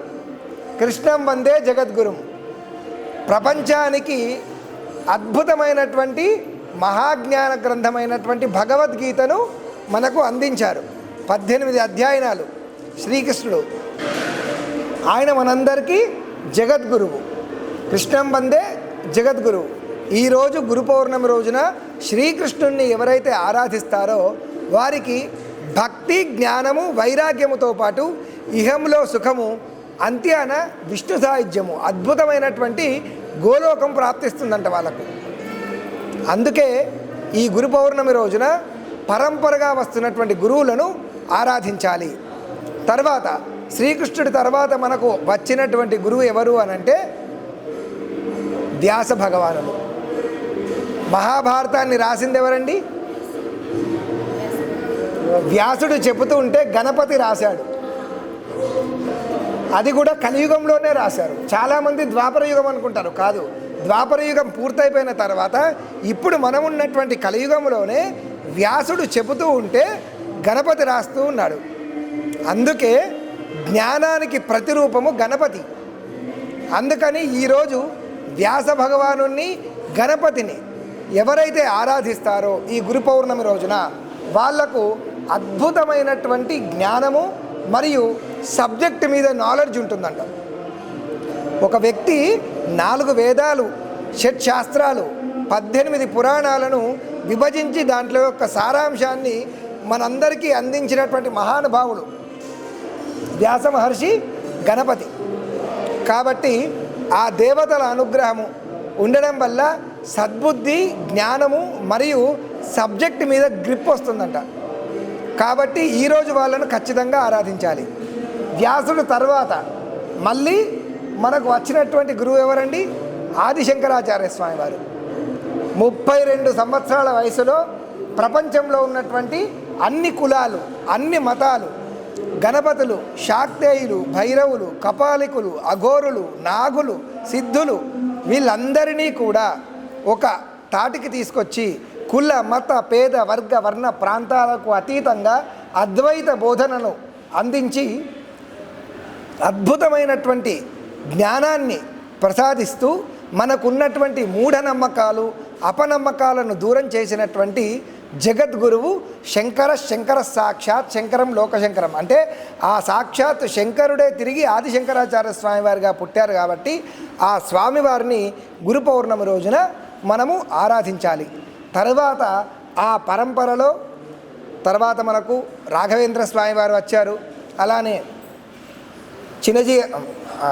కృష్ణం వందే జగద్గురు. ప్రపంచానికి అద్భుతమైనటువంటి మహాజ్ఞాన గ్రంథమైనటువంటి భగవద్గీతను మనకు అందించారు. 18 అధ్యాయాలు శ్రీకృష్ణుడు. ఆయన మనందరికీ జగద్గురువు. కృష్ణం వందే జగద్గురువు. ఈరోజు గురు పౌర్ణమి రోజున శ్రీకృష్ణుణ్ణి ఎవరైతే ఆరాధిస్తారో వారికి భక్తి, జ్ఞానము, వైరాగ్యముతో పాటు ఇహంలో సుఖము, అంత్యాన విష్ణు సాయుధ్యము, అద్భుతమైనటువంటి గోలోకం ప్రాప్తిస్తుందంట వాళ్ళకు. అందుకే ఈ గురు పౌర్ణమి రోజున పరంపరగా వస్తున్నటువంటి గురువులను ఆరాధించాలి. తర్వాత శ్రీకృష్ణుడి తర్వాత మనకు వచ్చినటువంటి గురువు ఎవరు అనంటే వ్యాస భగవానుడు. మహాభారతాన్ని రాసింది ఎవరండి? వ్యాసుడు చెబుతూ ఉంటే గణపతి రాశాడు. అది కూడా కలియుగంలోనే రాశారు. చాలామంది ద్వాపర యుగం అనుకుంటారు. కాదు, ద్వాపర యుగం పూర్తయిపోయిన తర్వాత ఇప్పుడు మనం ఉన్నటువంటి కలియుగంలోనే వ్యాసుడు చెబుతూ ఉంటే గణపతి రాస్తూ ఉన్నాడు. అందుకే జ్ఞానానికి ప్రతిరూపము గణపతి. అందుకని ఈరోజు వ్యాస భగవానుని, గణపతిని ఎవరైతే ఆరాధిస్తారో ఈ గురు పౌర్ణమి రోజున వాళ్లకు అద్భుతమైనటువంటి జ్ఞానము మరియు సబ్జెక్ట్ మీద నాలెడ్జ్ ఉంటుందంట. ఒక వ్యక్తి 4 వేదాలు, షట్శాస్త్రాలు, 18 పురాణాలను విభజించి దాంట్లో యొక్క సారాంశాన్ని మనందరికీ అందించినటువంటి మహానుభావుడు వ్యాస మహర్షి, గణపతి. కాబట్టి ఆ దేవతల అనుగ్రహము ఉండడం వల్ల సద్బుద్ధి, జ్ఞానము మరియు సబ్జెక్ట్ మీద గ్రిప్ వస్తుందంట. కాబట్టి ఈరోజు వాళ్ళను ఖచ్చితంగా ఆరాధించాలి. వ్యాసుడు తర్వాత మళ్ళీ మనకు వచ్చినటువంటి గురువు ఎవరండి? ఆదిశంకరాచార్య స్వామి వారు. 32 సంవత్సరాల వయసులో ప్రపంచంలో ఉన్నటువంటి అన్ని కులాలు, అన్ని మతాలు, గణపతులు, శాక్తేయులు, భైరవులు, కపాలికులు, అఘోరులు, నాగులు, సిద్ధులు వీళ్ళందరినీ కూడా ఒక తాటికి తీసుకొచ్చి కుల మత పేద వర్గ వర్ణ ప్రాంతాలకు అతీతంగా అద్వైత బోధనను అందించి అద్భుతమైనటువంటి జ్ఞానాన్ని ప్రసాదిస్తూ మనకున్నటువంటి మూఢనమ్మకాలు అపనమ్మకాలను దూరం చేసినటువంటి జగద్గురువు శంకర సాక్షాత్ శంకరం లోకశంకరం. అంటే ఆ సాక్షాత్ శంకరుడే తిరిగి ఆదిశంకరాచార్య స్వామి వారిగా పుట్టారు కాబట్టి ఆ స్వామివారిని గురు పౌర్ణమి రోజున మనము ఆరాధించాలి. తర్వాత ఆ పరంపరలో తర్వాత మనకు రాఘవేంద్ర స్వామి వారు వచ్చారు, అలానే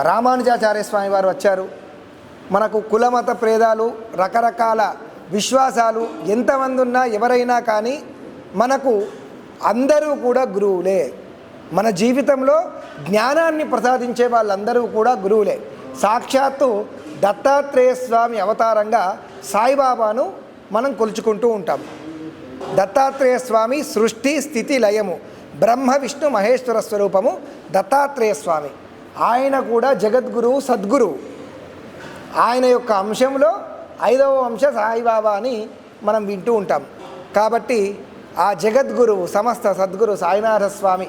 రామానుజాచార్య స్వామి వారు వచ్చారు. మనకు కులమత భేదాలు రకరకాల విశ్వాసాలు ఎంతమంది ఉన్నా ఎవరైనా కానీ మనకు అందరూ కూడా గురువులే. మన జీవితంలో జ్ఞానాన్ని ప్రసాదించే వాళ్ళందరూ కూడా గురువులే. సాక్షాత్తు దత్తాత్రేయ స్వామి అవతారంగా సాయిబాబాను మనం కొలుచుకుంటూ ఉంటాం. దత్తాత్రేయ స్వామి సృష్టి స్థితి లయము బ్రహ్మ విష్ణు మహేశ్వర స్వరూపము దత్తాత్రేయ స్వామి. ఆయన కూడా జగద్గురువు సద్గురువు. ఆయన యొక్క అంశంలో 5వ అంశ సాయిబాబా అని మనం వింటూ ఉంటాం. కాబట్టి ఆ జగద్గురువు సమస్త సద్గురు సాయినాథ స్వామి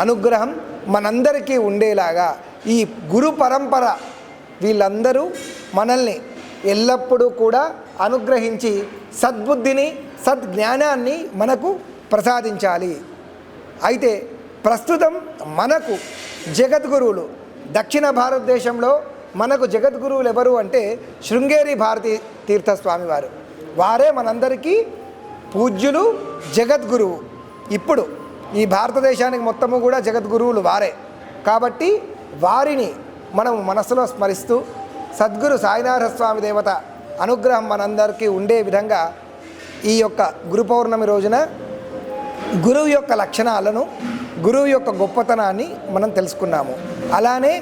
అనుగ్రహం మనందరికీ ఉండేలాగా ఈ గురు పరంపర వీళ్ళందరూ మనల్ని ఎల్లప్పుడూ కూడా అనుగ్రహించి సద్బుద్ధిని సద్జ్ఞానాన్ని మనకు ప్రసాదించాలి. అయితే ప్రస్తుతం మనకు జగద్గురువులు దక్షిణ భారతదేశంలో మనకు జగద్గురువులు ఎవరు అంటే శృంగేరి భారతీ తీర్థస్వామి వారు. వారే మనందరికీ పూజ్యులు, జగద్గురువు. ఇప్పుడు ఈ భారతదేశానికి మొత్తము కూడా జగద్గురువులు వారే. కాబట్టి వారిని మనం మనసులో స్మరిస్తూ సద్గురు సాయినాథ స్వామి దేవత అనుగ్రహం మనందరికీ ఉండే విధంగా ఈ యొక్క గురు పౌర్ణమి రోజున గురువు యొక్క లక్షణాలను, గురువు యొక్క గొప్పతనాన్ని మనం తెలుసుకున్నాము. అలానే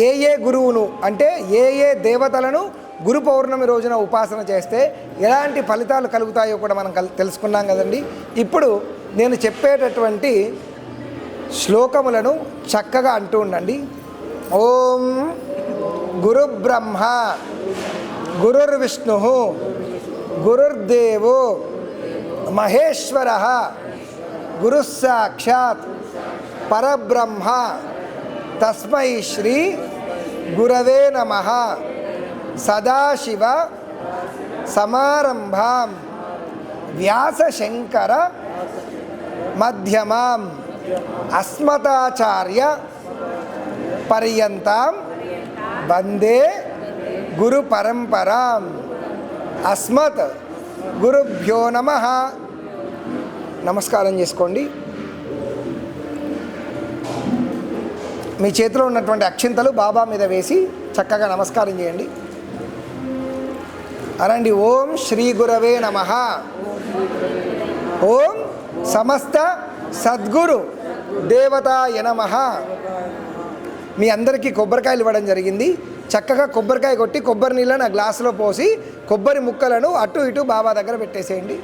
ఏ గురువును అంటే ఏ దేవతలను గురు పౌర్ణమి రోజున ఉపాసన చేస్తే ఎలాంటి ఫలితాలు కలుగుతాయో కూడా మనం తెలుసుకున్నాం కదండి. ఇప్పుడు నేను చెప్పేటటువంటి శ్లోకములను చక్కగా అంటూ ఉండండి. ఓం గురు బ్రహ్మ గురుర్విష్ణు గురుర్దేవో మహేశ్వర గురు సాక్షాత్ పరబ్రహ్మ తస్మై శ్రీ గురవే నమః. సదాశివ సమారంభాం వ్యాసశంకర మధ్యమాం అస్మదాచార్య పర్యంతం వందే గురు పరంపరాం. అస్మత్ గురుభ్యో నమః. నమస్కారం చేసుకోండి. మీ చేతిలో ఉన్నటువంటి అక్షింతలు బాబా మీద వేసి చక్కగా నమస్కారం చేయండి. అనండి. ఓం శ్రీ గురవే నమః. ఓం సమస్త సద్గురు దేవతాయ నమః. మీ అందరికీ కొబ్బరికాయలు ఇవ్వడం జరిగింది. చక్కగా కొబ్బరికాయ కొట్టి కొబ్బరి నీళ్ళను ఆ గ్లాసులో పోసి కొబ్బరి ముక్కలను అటు ఇటు బాబా దగ్గర పెట్టేసేయండి.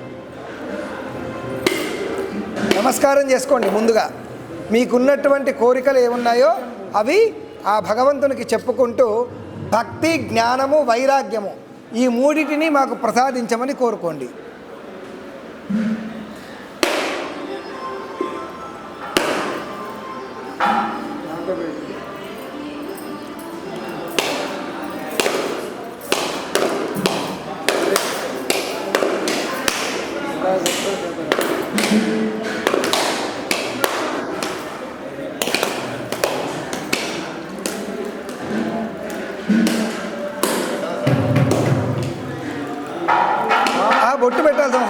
నమస్కారం చేసుకోండి. ముందుగా మీకున్నటువంటి కోరికలు ఏమున్నాయో అవి ఆ భగవంతునికి చెప్పుకుంటూ భక్తి, జ్ఞానము, వైరాగ్యము ఈ మూడిటిని మాకు ప్రసాదించమని కోరుకోండి. బొట్టు పెట్టాల్సిన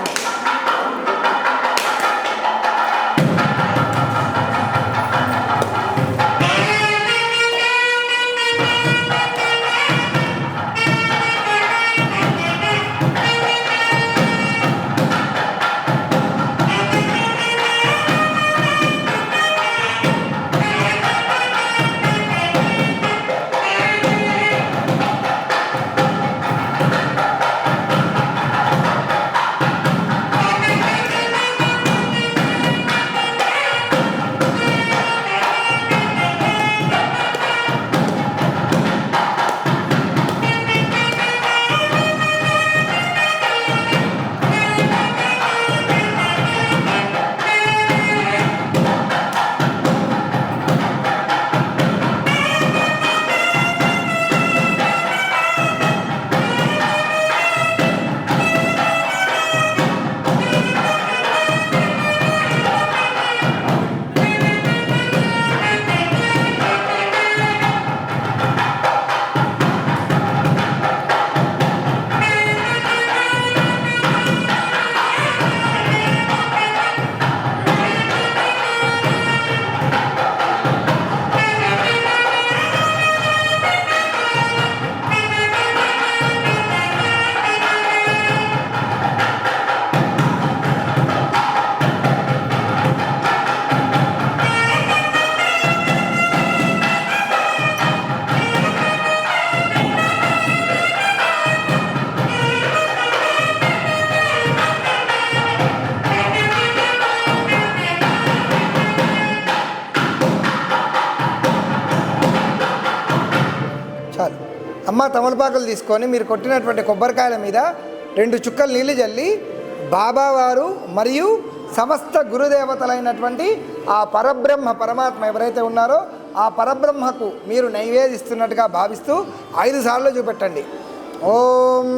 అమ్మ తమలపాకులు తీసుకొని మీరు కొట్టినటువంటి కొబ్బరికాయల మీద 2 చుక్కలు నీళ్లు చల్లి బాబావారు మరియు సమస్త గురుదేవతలైనటువంటి ఆ పరబ్రహ్మ పరమాత్మ ఎవరైతే ఉన్నారో ఆ పరబ్రహ్మకు మీరు నైవేదిస్తున్నట్టుగా భావిస్తూ 5 సార్లు చూపెట్టండి. ఓం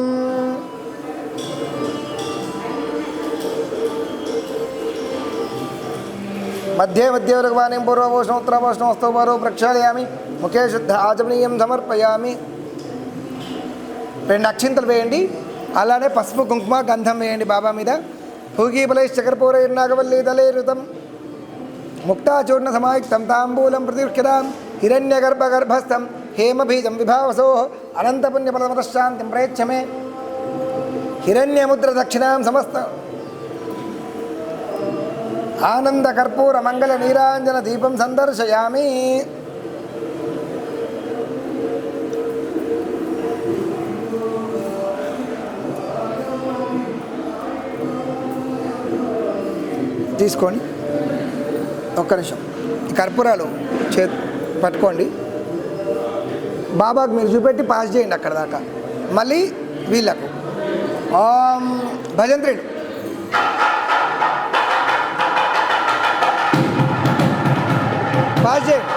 మధ్య మధ్యవర్గవాణీం పూర్వభూషణోత్తరభూషణోస్తవరో ప్రక్షాళయామి ముఖే శుద్ధ ఆచమనీయం సమర్పయామి. 2 అక్షింతలు వేయండి. అలానే పసుపు కుంకుమ గంధం వేయండి బాబా మీద. భూగీబలైశ్చకర్పూరైర్నాగవల్లీదలైరుతం ముక్తాచూర్ణ సమాయుక్తం తాంబూలం ప్రతిష్ఠితాం హిరణ్యగర్భగర్భస్థం హేమబీజం విభావసో అనంతపుణ్యఫలమతశాంతిం ప్రయచ్చమే. హిరణ్యముద్ర దక్షిణాం సమస్త ఆనంద కర్పూర మంగళ నీరాంజన దీపం సందర్శయామి. తీసుకోండి. ఒక్క నిమిషం ఈ కర్పూరాలు పట్టుకోండి. బాబాకు మీరు చూపెట్టి పాస్ చేయండి అక్కడ దాకా. మళ్ళీ వీళ్ళకు భజంత్రుడు పాస్ చేయండి.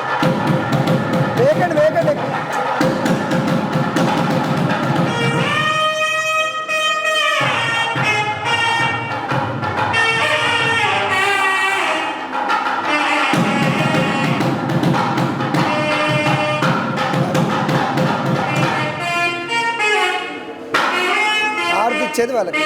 వేకండి వేకండి. ఇచ్చేది వాళ్ళకి.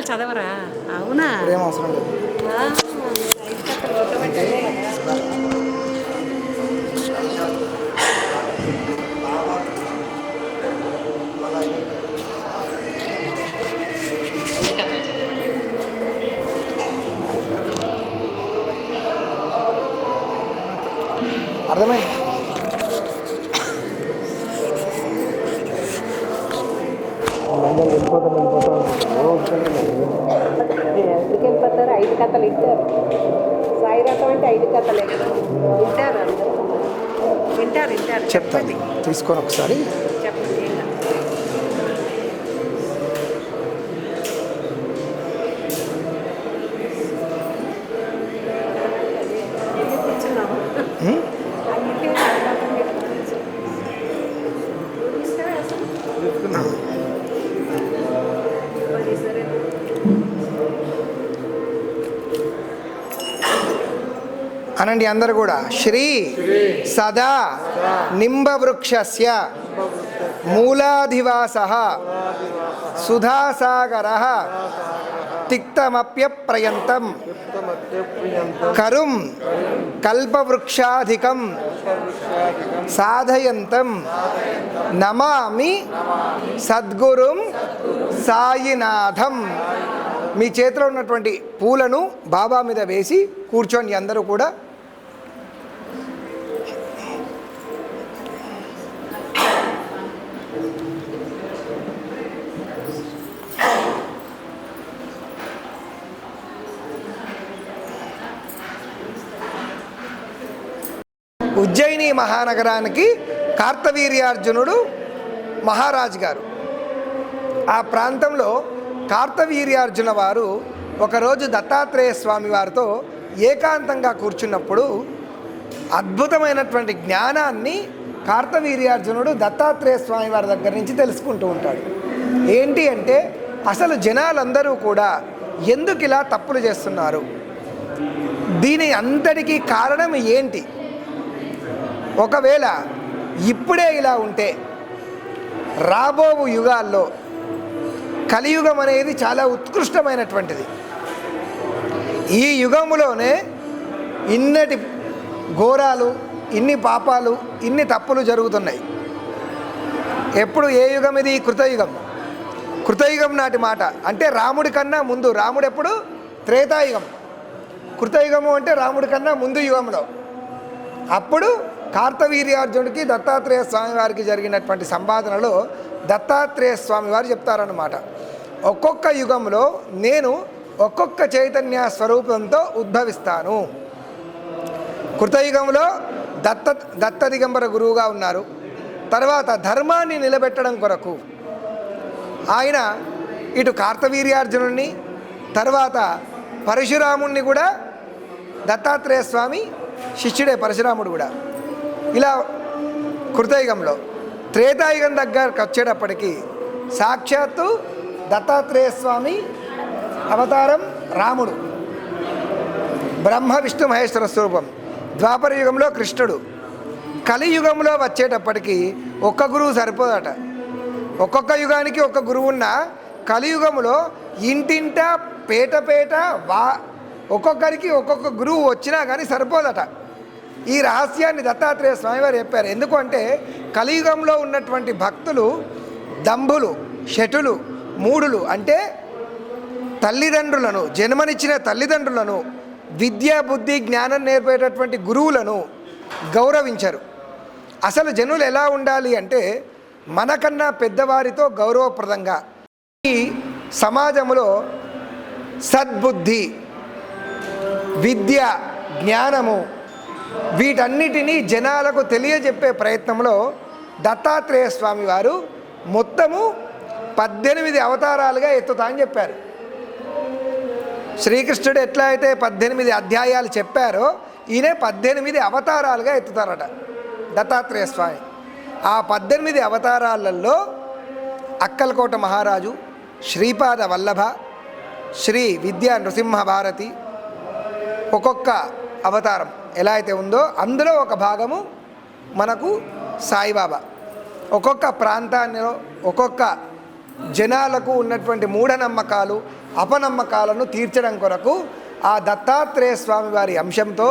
చదవరా? అవునా? ఏం అవసరం లేదు. అర్థమైంది. ఎందుకు వెళ్ళిపోతారు? 5 కథలు వింటారు. సాయి రథం అంటే 5 కథలే కదా, వింటారు అందరూ. వింటారు వింటారు. చెప్తాను, తీసుకొని ఒకసారి చెప్పండి. కూర్చున్నాము. అనండి అందరు కూడా. శ్రీ సదా నింబవృక్షస్య మూలాధివాసః సుధాసాగరః తిక్తమప్యప్రయంతం కరుం కల్పవృక్షాధికం సాధయంతం నమామి సద్గురుం సాయినాథం. మీ చేతిలో ఉన్నటువంటి పూలను బాబా మీద వేసి కూర్చోండి అందరూ కూడా. ఉజ్జయిని మహానగరానికి కార్తవీర్యార్జునుడు మహారాజు గారు. ఆ ప్రాంతంలో కార్తవీర్యార్జున వారు ఒకరోజు దత్తాత్రేయ స్వామి వారితో ఏకాంతంగా కూర్చున్నప్పుడు అద్భుతమైనటువంటి జ్ఞానాన్ని కార్తవీర్యార్జునుడు దత్తాత్రేయ స్వామి వారి దగ్గర నుంచి తెలుసుకుంటూ ఉంటాడు. ఏంటి అంటే అసలు జనాలందరూ కూడా ఎందుకు ఇలా తప్పులు చేస్తున్నారు, దీని అంతటికీ కారణం ఏంటి, ఒకవేళ ఇప్పుడే ఇలా ఉంటే రాబో యుగాల్లో కలియుగం అనేది చాలా ఉత్కృష్టమైనటువంటిది. ఈ యుగములోనే ఇన్నటి ఘోరాలు, ఇన్ని పాపాలు, ఇన్ని తప్పులు జరుగుతున్నాయి. ఎప్పుడు ఏ యుగం ఇది? కృతయుగం. కృతయుగం నాటి మాట అంటే రాముడి కన్నా ముందు. రాముడు ఎప్పుడు? త్రేతాయుగం. కృతయుగము అంటే రాముడి కన్నా ముందు యుగంలో. అప్పుడు కార్తవీర్యార్జునుడికి దత్తాత్రేయ స్వామి వారికి జరిగినటువంటి సంవాదనలో దత్తాత్రేయ స్వామి వారు చెప్తారన్నమాట, ఒక్కొక్క యుగంలో నేను ఒక్కొక్క చైతన్య స్వరూపంతో ఉద్భవిస్తాను. కృతయుగంలో దత్త దిగంబర గురువుగా ఉన్నారు. తర్వాత ధర్మాన్ని నిలబెట్టడం కొరకు ఆయన ఇటు కార్తవీర్యార్జునుడిని, తర్వాత పరశురాముణ్ణి కూడా, దత్తాత్రేయ స్వామి శిష్యుడే పరశురాముడు కూడా. ఇలా కృతయుగంలో. త్రేతాయుగం దగ్గరకు వచ్చేటప్పటికి సాక్షాత్తు దత్తాత్రేయ స్వామి అవతారం రాముడు, బ్రహ్మ విష్ణు మహేశ్వర స్వరూపం. ద్వాపర యుగంలో కృష్ణుడు. కలియుగంలో వచ్చేటప్పటికి ఒక్క గురువు సరిపోదట. ఒక్కొక్క యుగానికి ఒక్క గురువు ఉన్న కలియుగంలో ఇంటింట పేట పేట ఒక్కొక్కరికి ఒక్కొక్క గురువు వచ్చినా కానీ సరిపోదట. ఈ రహస్యాన్ని దత్తాత్రేయ స్వామివారు చెప్పారు. ఎందుకంటే కలియుగంలో ఉన్నటువంటి భక్తులు దంభులు, శఠులు, మూఢులు అంటే తల్లిదండ్రులను, జన్మనిచ్చిన తల్లిదండ్రులను, విద్యా బుద్ధి జ్ఞానం నేర్పేటటువంటి గురువులను గౌరవించరు. అసలు జనులు ఎలా ఉండాలి అంటే మనకన్నా పెద్దవారితో గౌరవప్రదంగా. ఈ సమాజంలో సద్బుద్ధి, విద్య, జ్ఞానము వీటన్నిటినీ జనాలకు తెలియజెప్పే ప్రయత్నంలో దత్తాత్రేయ స్వామి వారు మొత్తము 18 అవతారాలుగా ఎత్తుతా అని చెప్పారు. శ్రీకృష్ణుడు ఎట్లా అయితే 18 అధ్యాయాలు చెప్పారో ఈయన 18 అవతారాలుగా ఎత్తుతారట దత్తాత్రేయ స్వామి. ఆ 18 అవతారాలలో అక్కలకోట మహారాజు, శ్రీపాద వల్లభ, శ్రీ విద్యా నృసింహ భారతి ఒక్కొక్క అవతారం ఎలా అయితే ఉందో అందులో ఒక భాగము మనకు సాయిబాబా. ఒక్కొక్క ప్రాంతాల్లో ఒక్కొక్క జనాలకు ఉన్నటువంటి మూఢనమ్మకాలు, అపనమ్మకాలను తీర్చడం కొరకు ఆ దత్తాత్రేయ స్వామి వారి అంశంతో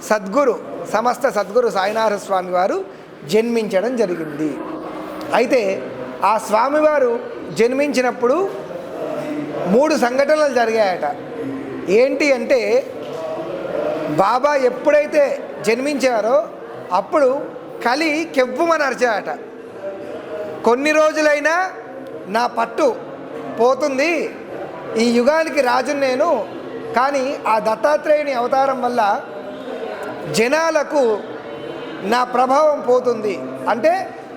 సద్గురు, సమస్త సద్గురు సాయినాథ స్వామి వారు జన్మించడం జరిగింది. అయితే ఆ స్వామివారు జన్మించినప్పుడు 3 సంఘటనలు జరిగాయట. ఏంటి అంటే బాబా ఎప్పుడైతే జన్మించారో అప్పుడు కలి కెవ్వుమని అరిచాయట. కొన్ని రోజులైనా నా పట్టు పోతుంది, ఈ యుగానికి రాజును నేను, కానీ ఆ దత్తాత్రేయుని అవతారం వల్ల జనాలకు నా ప్రభావం పోతుంది అంటే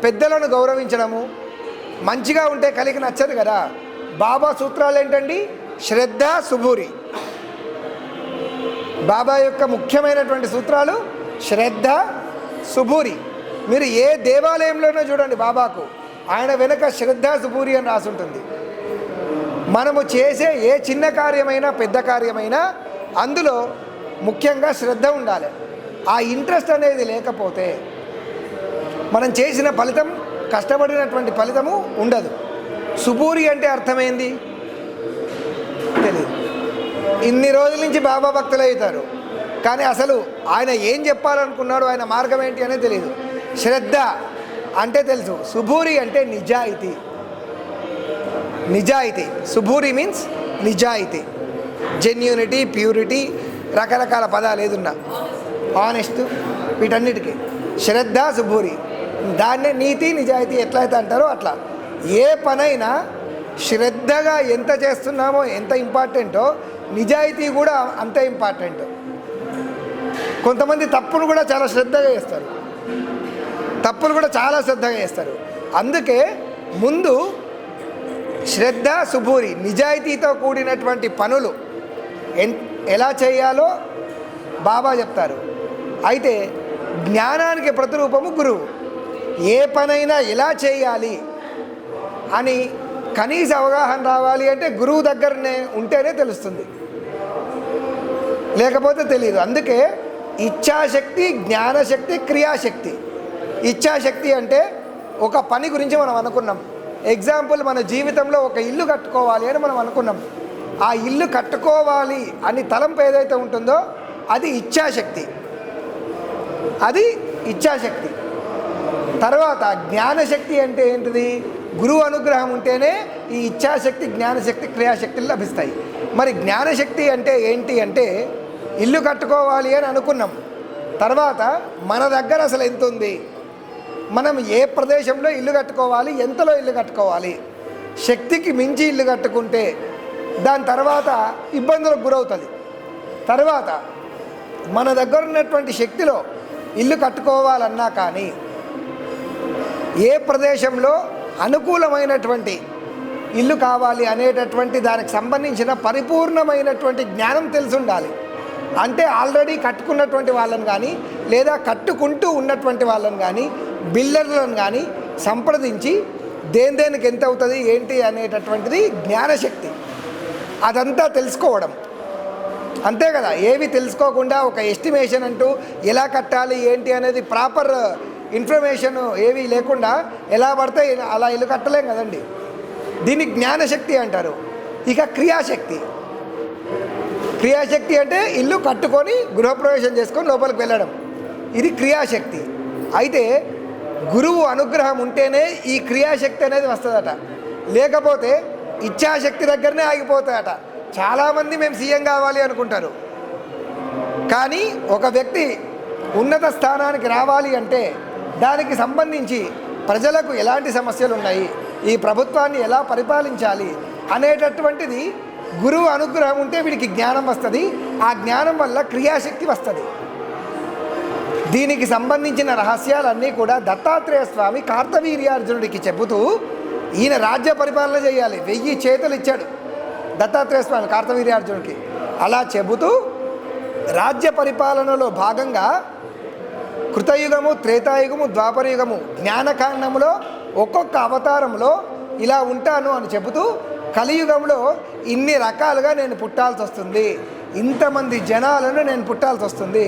పెద్దలను గౌరవించడము, మంచిగా ఉంటే కలికి నచ్చదు కదా. బాబా సూత్రాలు ఏంటండి? శ్రద్ధ, సుబూరి. బాబా యొక్క ముఖ్యమైనటువంటి సూత్రాలు శ్రద్ధ, సుబూరి. మీరు ఏ దేవాలయంలోనో చూడండి బాబాకు ఆయన వెనక శ్రద్ధ, సుబూరి అని రాసుంటుంది. మనము చేసే ఏ చిన్న కార్యమైనా పెద్ద కార్యమైనా అందులో ముఖ్యంగా శ్రద్ధ ఉండాలి. ఆ ఇంట్రెస్ట్ అనేది లేకపోతే మనం చేసిన ఫలితం, కష్టపడినటువంటి ఫలితము ఉండదు. సుబూరి అంటే అర్థమైంది తెలియదు. ఇన్ని రోజుల నుంచి బాబా భక్తులు అవుతారు, కానీ అసలు ఆయన ఏం చెప్పాలనుకున్నాడు, ఆయన మార్గం ఏంటి అనేది తెలియదు. శ్రద్ధ అంటే తెలుసు, సుబూరి అంటే నిజాయితీ. నిజాయితీ, సుబూరి మీన్స్ నిజాయితీ, జెన్యూనిటీ, ప్యూరిటీ, రకరకాల పదాలు ఏదున్నా, ఆనెస్ట్, వీటన్నిటికీ శ్రద్ధ సుబూరి. దాన్నే నీతి నిజాయితీ ఎట్లయితే అంటారో అట్లా. ఏ పనైనా శ్రద్ధగా ఎంత చేస్తున్నామో ఎంత ఇంపార్టెంటో నిజాయితీ కూడా అంత ఇంపార్టెంట్. కొంతమంది తప్పును కూడా చాలా శ్రద్ధగా చేస్తారు, తప్పులు కూడా చాలా శ్రద్ధగా చేస్తారు. అందుకే ముందు శ్రద్ధ సుబూరి, నిజాయితీతో కూడినటువంటి పనులు ఎలా చేయాలో బాబా చెప్తారు. అయితే జ్ఞానానికి ప్రతిరూపము గురువు. ఏ పనైనా ఎలా చేయాలి అని కనీస అవగాహన రావాలి అంటే గురువు దగ్గరనే ఉంటేనే తెలుస్తుంది, లేకపోతే తెలియదు. అందుకే ఇచ్ఛాశక్తి, జ్ఞానశక్తి, క్రియాశక్తి. ఇచ్ఛాశక్తి అంటే ఒక పని గురించి మనం అనుకున్నాం. ఎగ్జాంపుల్, మన జీవితంలో ఒక ఇల్లు కట్టుకోవాలి అని మనం అనుకున్నాం. ఆ ఇల్లు కట్టుకోవాలి అని తలంపు ఏదైతే ఉంటుందో అది ఇచ్ఛాశక్తి, అది ఇచ్ఛాశక్తి. తర్వాత జ్ఞానశక్తి అంటే ఏంటిది? గురువు అనుగ్రహం ఉంటేనే ఈ ఇచ్ఛాశక్తి, జ్ఞానశక్తి, క్రియాశక్తులు లభిస్తాయి. మరి జ్ఞానశక్తి అంటే ఏంటి అంటే, ఇల్లు కట్టుకోవాలి అని అనుకున్నాం, తర్వాత మన దగ్గర అసలు ఎంత ఉంది, మనం ఏ ప్రదేశంలో ఇల్లు కట్టుకోవాలి, ఎంతలో ఇల్లు కట్టుకోవాలి. శక్తికి మించి ఇల్లు కట్టుకుంటే దాని తర్వాత ఇబ్బందులకు గురవుతుంది. తర్వాత మన దగ్గర ఉన్నటువంటి శక్తిలో ఇల్లు కట్టుకోవాలన్నా కానీ ఏ ప్రదేశంలో అనుకూలమైనటువంటి ఇల్లు కావాలి అనేటటువంటి దానికి సంబంధించిన పరిపూర్ణమైనటువంటి జ్ఞానం తెలిసి ఉండాలి. అంటే ఆల్రెడీ కట్టుకున్నటువంటి వాళ్ళని కానీ లేదా కట్టుకుంటూ ఉన్నటువంటి వాళ్ళని కానీ బిల్డర్లను కానీ సంప్రదించి దేనికి ఎంత అవుతుంది ఏంటి అనేటటువంటిది జ్ఞానశక్తి. అదంతా తెలుసుకోవడం, అంతే కదా. ఏవి తెలుసుకోకుండా ఒక ఎస్టిమేషన్ అంటూ ఎలా కట్టాలి ఏంటి అనేది ప్రాపర్ ఇన్ఫర్మేషన్ ఏవి లేకుండా ఎలా పడితే అలా ఇల్లు కట్టలేం కదండి. దీన్ని జ్ఞానశక్తి అంటారు. ఇక క్రియాశక్తి. క్రియాశక్తి అంటే ఇల్లు కట్టుకొని గృహప్రవేశం చేసుకొని లోపలికి వెళ్ళడం, ఇది క్రియాశక్తి. అయితే గురువు అనుగ్రహం ఉంటేనే ఈ క్రియాశక్తి అనేది వస్తుందట, లేకపోతే ఇచ్ఛాశక్తి దగ్గరనే ఆగిపోతాయట. చాలామంది మేము సీఎం కావాలి అనుకుంటారు, కానీ ఒక వ్యక్తి ఉన్నత స్థానానికి రావాలి అంటే దానికి సంబంధించి ప్రజలకు ఎలాంటి సమస్యలు ఉన్నాయి, ఈ ప్రభుత్వాన్ని ఎలా పరిపాలించాలి అనేటటువంటిది గురువు అనుగ్రహం ఉంటే వీడికి జ్ఞానం వస్తుంది. ఆ జ్ఞానం వల్ల క్రియాశక్తి వస్తుంది. దీనికి సంబంధించిన రహస్యాలన్నీ కూడా దత్తాత్రేయ స్వామి కార్తవీర్యార్జునుడికి చెబుతూ, ఈయన రాజ్య పరిపాలన చేయాలి, 1000 చేతులు ఇచ్చాడు దత్తాత్రేయ స్వామి కార్తవీర్యార్జునుడికి. అలా చెబుతూ రాజ్య పరిపాలనలో భాగంగా కృతయుగము, త్రేతాయుగము, ద్వాపరయుగము జ్ఞానకాండంలో ఒక్కొక్క అవతారంలో ఇలా ఉంటాను అని చెబుతూ, కలియుగంలో ఇన్ని రకాలుగా నేను పుట్టాల్సి వస్తుంది, ఇంతమంది జనాలను నేను పుట్టాల్సి వస్తుంది.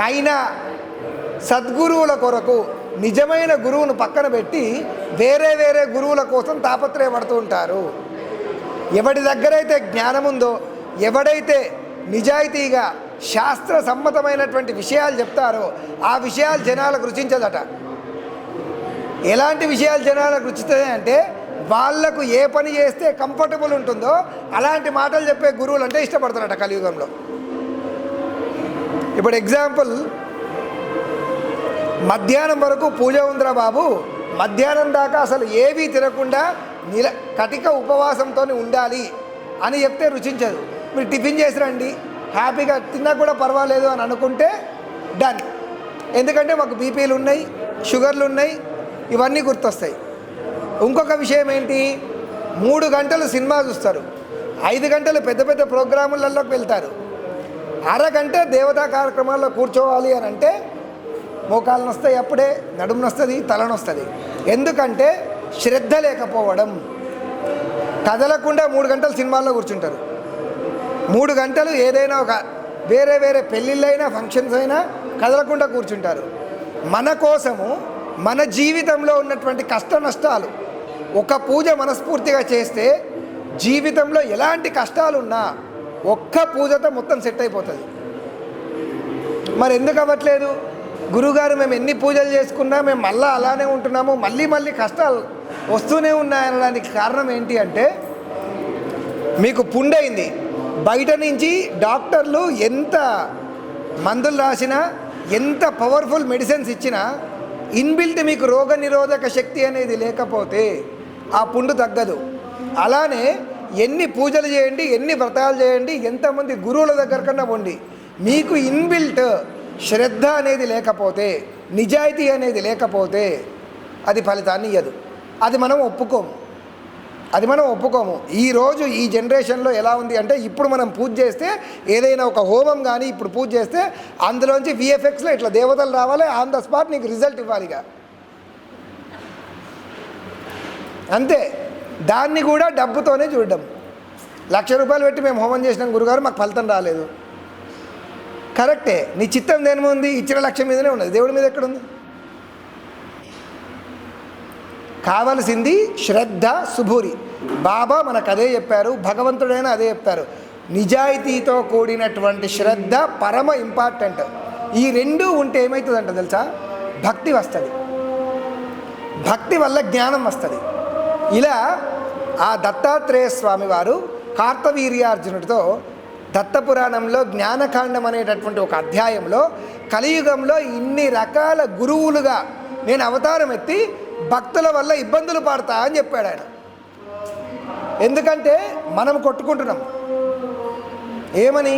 అయినా సద్గురువుల కొరకు నిజమైన గురువును పక్కన పెట్టి వేరే వేరే గురువుల కోసం తాపత్రయపడుతూ ఉంటారు. ఎవడి దగ్గరైతే జ్ఞానం ఉందో, ఎవడైతే నిజాయితీగా శాస్త్ర సమ్మతమైనటువంటి విషయాలు చెప్తారో ఆ విషయాలు జనాలకు రుచించదట. ఎలాంటి విషయాలు జనాలకు రుచిస్తాయి అంటే, వాళ్లకు ఏ పని చేస్తే కంఫర్టబుల్ ఉంటుందో అలాంటి మాటలు చెప్పే గురువులు అంటే ఇష్టపడతారట కలియుగంలో. ఇప్పుడు ఎగ్జాంపుల్, మధ్యాహ్నం వరకు పూజ ఉందిరా బాబు, మధ్యాహ్నం దాకా అసలు ఏవీ తినకుండా కటిక ఉపవాసంతో ఉండాలి అని చెప్తే రుచించదు. మీరు టిఫిన్ చేసి రండి, హ్యాపీగా తిన్నా కూడా పర్వాలేదు అని అనుకుంటే డన్. ఎందుకంటే మాకు బీపీలు ఉన్నాయి, షుగర్లు ఉన్నాయి, ఇవన్నీ గుర్తొస్తాయి. ఇంకొక విషయం ఏంటి, 3 గంటలు సినిమా చూస్తారు, 5 గంటలు పెద్ద పెద్ద ప్రోగ్రాములలోకి వెళ్తారు, అరగంట దేవతా కార్యక్రమాల్లో కూర్చోవాలి అని అంటే మోకాలు నొస్తాయి, అప్పుడే నడుము నొస్తుంది, తలనొస్తుంది. ఎందుకంటే శ్రద్ధ లేకపోవడం. కదలకుండా 3 గంటలు సినిమాల్లో కూర్చుంటారు, 3 గంటలు ఏదైనా ఒక వేరే వేరే పెళ్ళిళ్ళైనా ఫంక్షన్స్ అయినా కదలకుండా కూర్చుంటారు. మన కోసము మన జీవితంలో ఉన్నటువంటి కష్ట నష్టాలు, ఒక పూజ మనస్ఫూర్తిగా చేస్తే జీవితంలో ఎలాంటి కష్టాలున్నా ఒక్క పూజతో మొత్తం సెట్ అయిపోతుంది. మరి ఎందుకు అవ్వట్లేదు? గురువుగారు మేము ఎన్ని పూజలు చేసుకున్నా మేము మళ్ళీ అలానే ఉంటున్నాము, మళ్ళీ మళ్ళీ కష్టాలు వస్తూనే ఉన్నాయనడానికి కారణం ఏంటి అంటే, మీకు పుండైంది. బయట నుంచి డాక్టర్లు ఎంత మందులు రాసినా, ఎంత పవర్ఫుల్ మెడిసిన్స్ ఇచ్చినా, ఇన్బిల్ట్ మీకు రోగ నిరోధక శక్తి అనేది లేకపోతే ఆ పుండు తగ్గదు. అలానే ఎన్ని పూజలు చేయండి, ఎన్ని వ్రతాలు చేయండి, ఎంతమంది గురువుల దగ్గర కన్నా ఉండి, మీకు ఇన్బిల్ట్ శ్రద్ధ అనేది లేకపోతే, నిజాయితీ అనేది లేకపోతే అది ఫలితాన్ని ఇవ్వదు. అది మనం ఒప్పుకోము. ఈరోజు ఈ జనరేషన్లో ఎలా ఉంది అంటే, ఇప్పుడు మనం పూజ చేస్తే ఏదైనా ఒక హోమం కానీ ఇప్పుడు పూజ చేస్తే అందులోంచి విఎఫ్ఎక్స్లో ఇట్లా దేవతలు రావాలి, ఆన్ ద స్పాట్ నీకు రిజల్ట్ ఇవ్వాలిగా, అంతే. దాన్ని కూడా డబ్బుతోనే చూడడం. 1,00,000 రూపాయలు పెట్టి మేము హోమం చేసినాం గురుగారు, మాకు ఫలితం రాలేదు. కరెక్టే, నీ చిత్తం దేని మీద ఉంది? ఇచ్చిన లక్ష్యం మీదనే ఉన్నది, దేవుడి మీద ఎక్కడుంది? కావలసింది శ్రద్ధ, సుభూరి. బాబా మనకు అదే చెప్పారు, భగవంతుడైనా అదే చెప్తారు. నిజాయితీతో కూడినటువంటి శ్రద్ధ పరమ ఇంపార్టెంట్. ఈ రెండూ ఉంటే ఏమవుతుందంట తెలుసా? భక్తి వస్తుంది. భక్తి వల్ల జ్ఞానం వస్తుంది. ఇలా ఆ దత్తాత్రేయ స్వామి వారు కార్తవీర్యార్జునుడితో దత్తపురాణంలో జ్ఞానకాండం అనేటటువంటి ఒక అధ్యాయంలో, కలియుగంలో ఇన్ని రకాల గురువులుగా నేను అవతారం ఎత్తి భక్తుల వల్ల ఇబ్బందులు పడతా అని చెప్పాడు ఆయన. ఎందుకంటే మనం కొట్టుకుంటున్నాం ఏమని?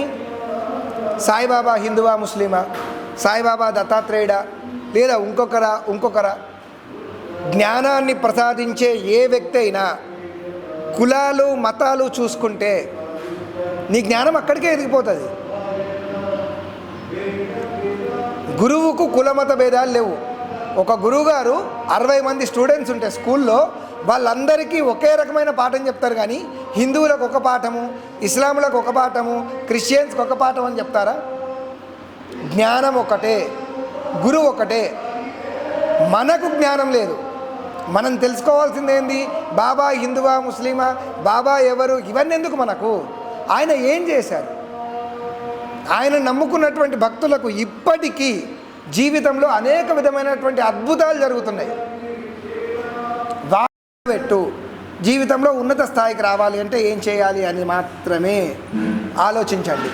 సాయిబాబా హిందువా ముస్లిమా, సాయిబాబా దత్తాత్రేయుడా, లేదా ఇంకొకరా. జ్ఞానాన్ని ప్రసాదించే ఏ వ్యక్తి అయినా కులాలు మతాలు చూసుకుంటే నీ జ్ఞానం అక్కడికే ఎదిగిపోతుంది. గురువుకు కులమత భేదాలు లేవు. ఒక గురువుగారు 60 మంది స్టూడెంట్స్ ఉంటే స్కూల్లో వాళ్ళందరికీ ఒకే రకమైన పాఠం చెప్తారు, కానీ హిందువులకు ఒక పాఠము, ఇస్లాములకు ఒక పాఠము, క్రిస్టియన్స్కి ఒక పాఠం అని చెప్తారా? జ్ఞానం ఒకటే, గురువు ఒకటే. మనకు జ్ఞానం లేదు. మనం తెలుసుకోవాల్సింది ఏంది? బాబా హిందువా ముస్లిమా, బాబా ఎవరు, ఇవన్నీ ఎందుకు మనకు? ఆయన ఏం చేశారు? ఆయన నమ్ముకున్నటువంటి భక్తులకు ఇప్పటికీ జీవితంలో అనేక విధమైనటువంటి అద్భుతాలు జరుగుతున్నాయి. పెట్టు జీవితంలో ఉన్నత స్థాయికి రావాలి అంటే ఏం చేయాలి అని మాత్రమే ఆలోచించండి.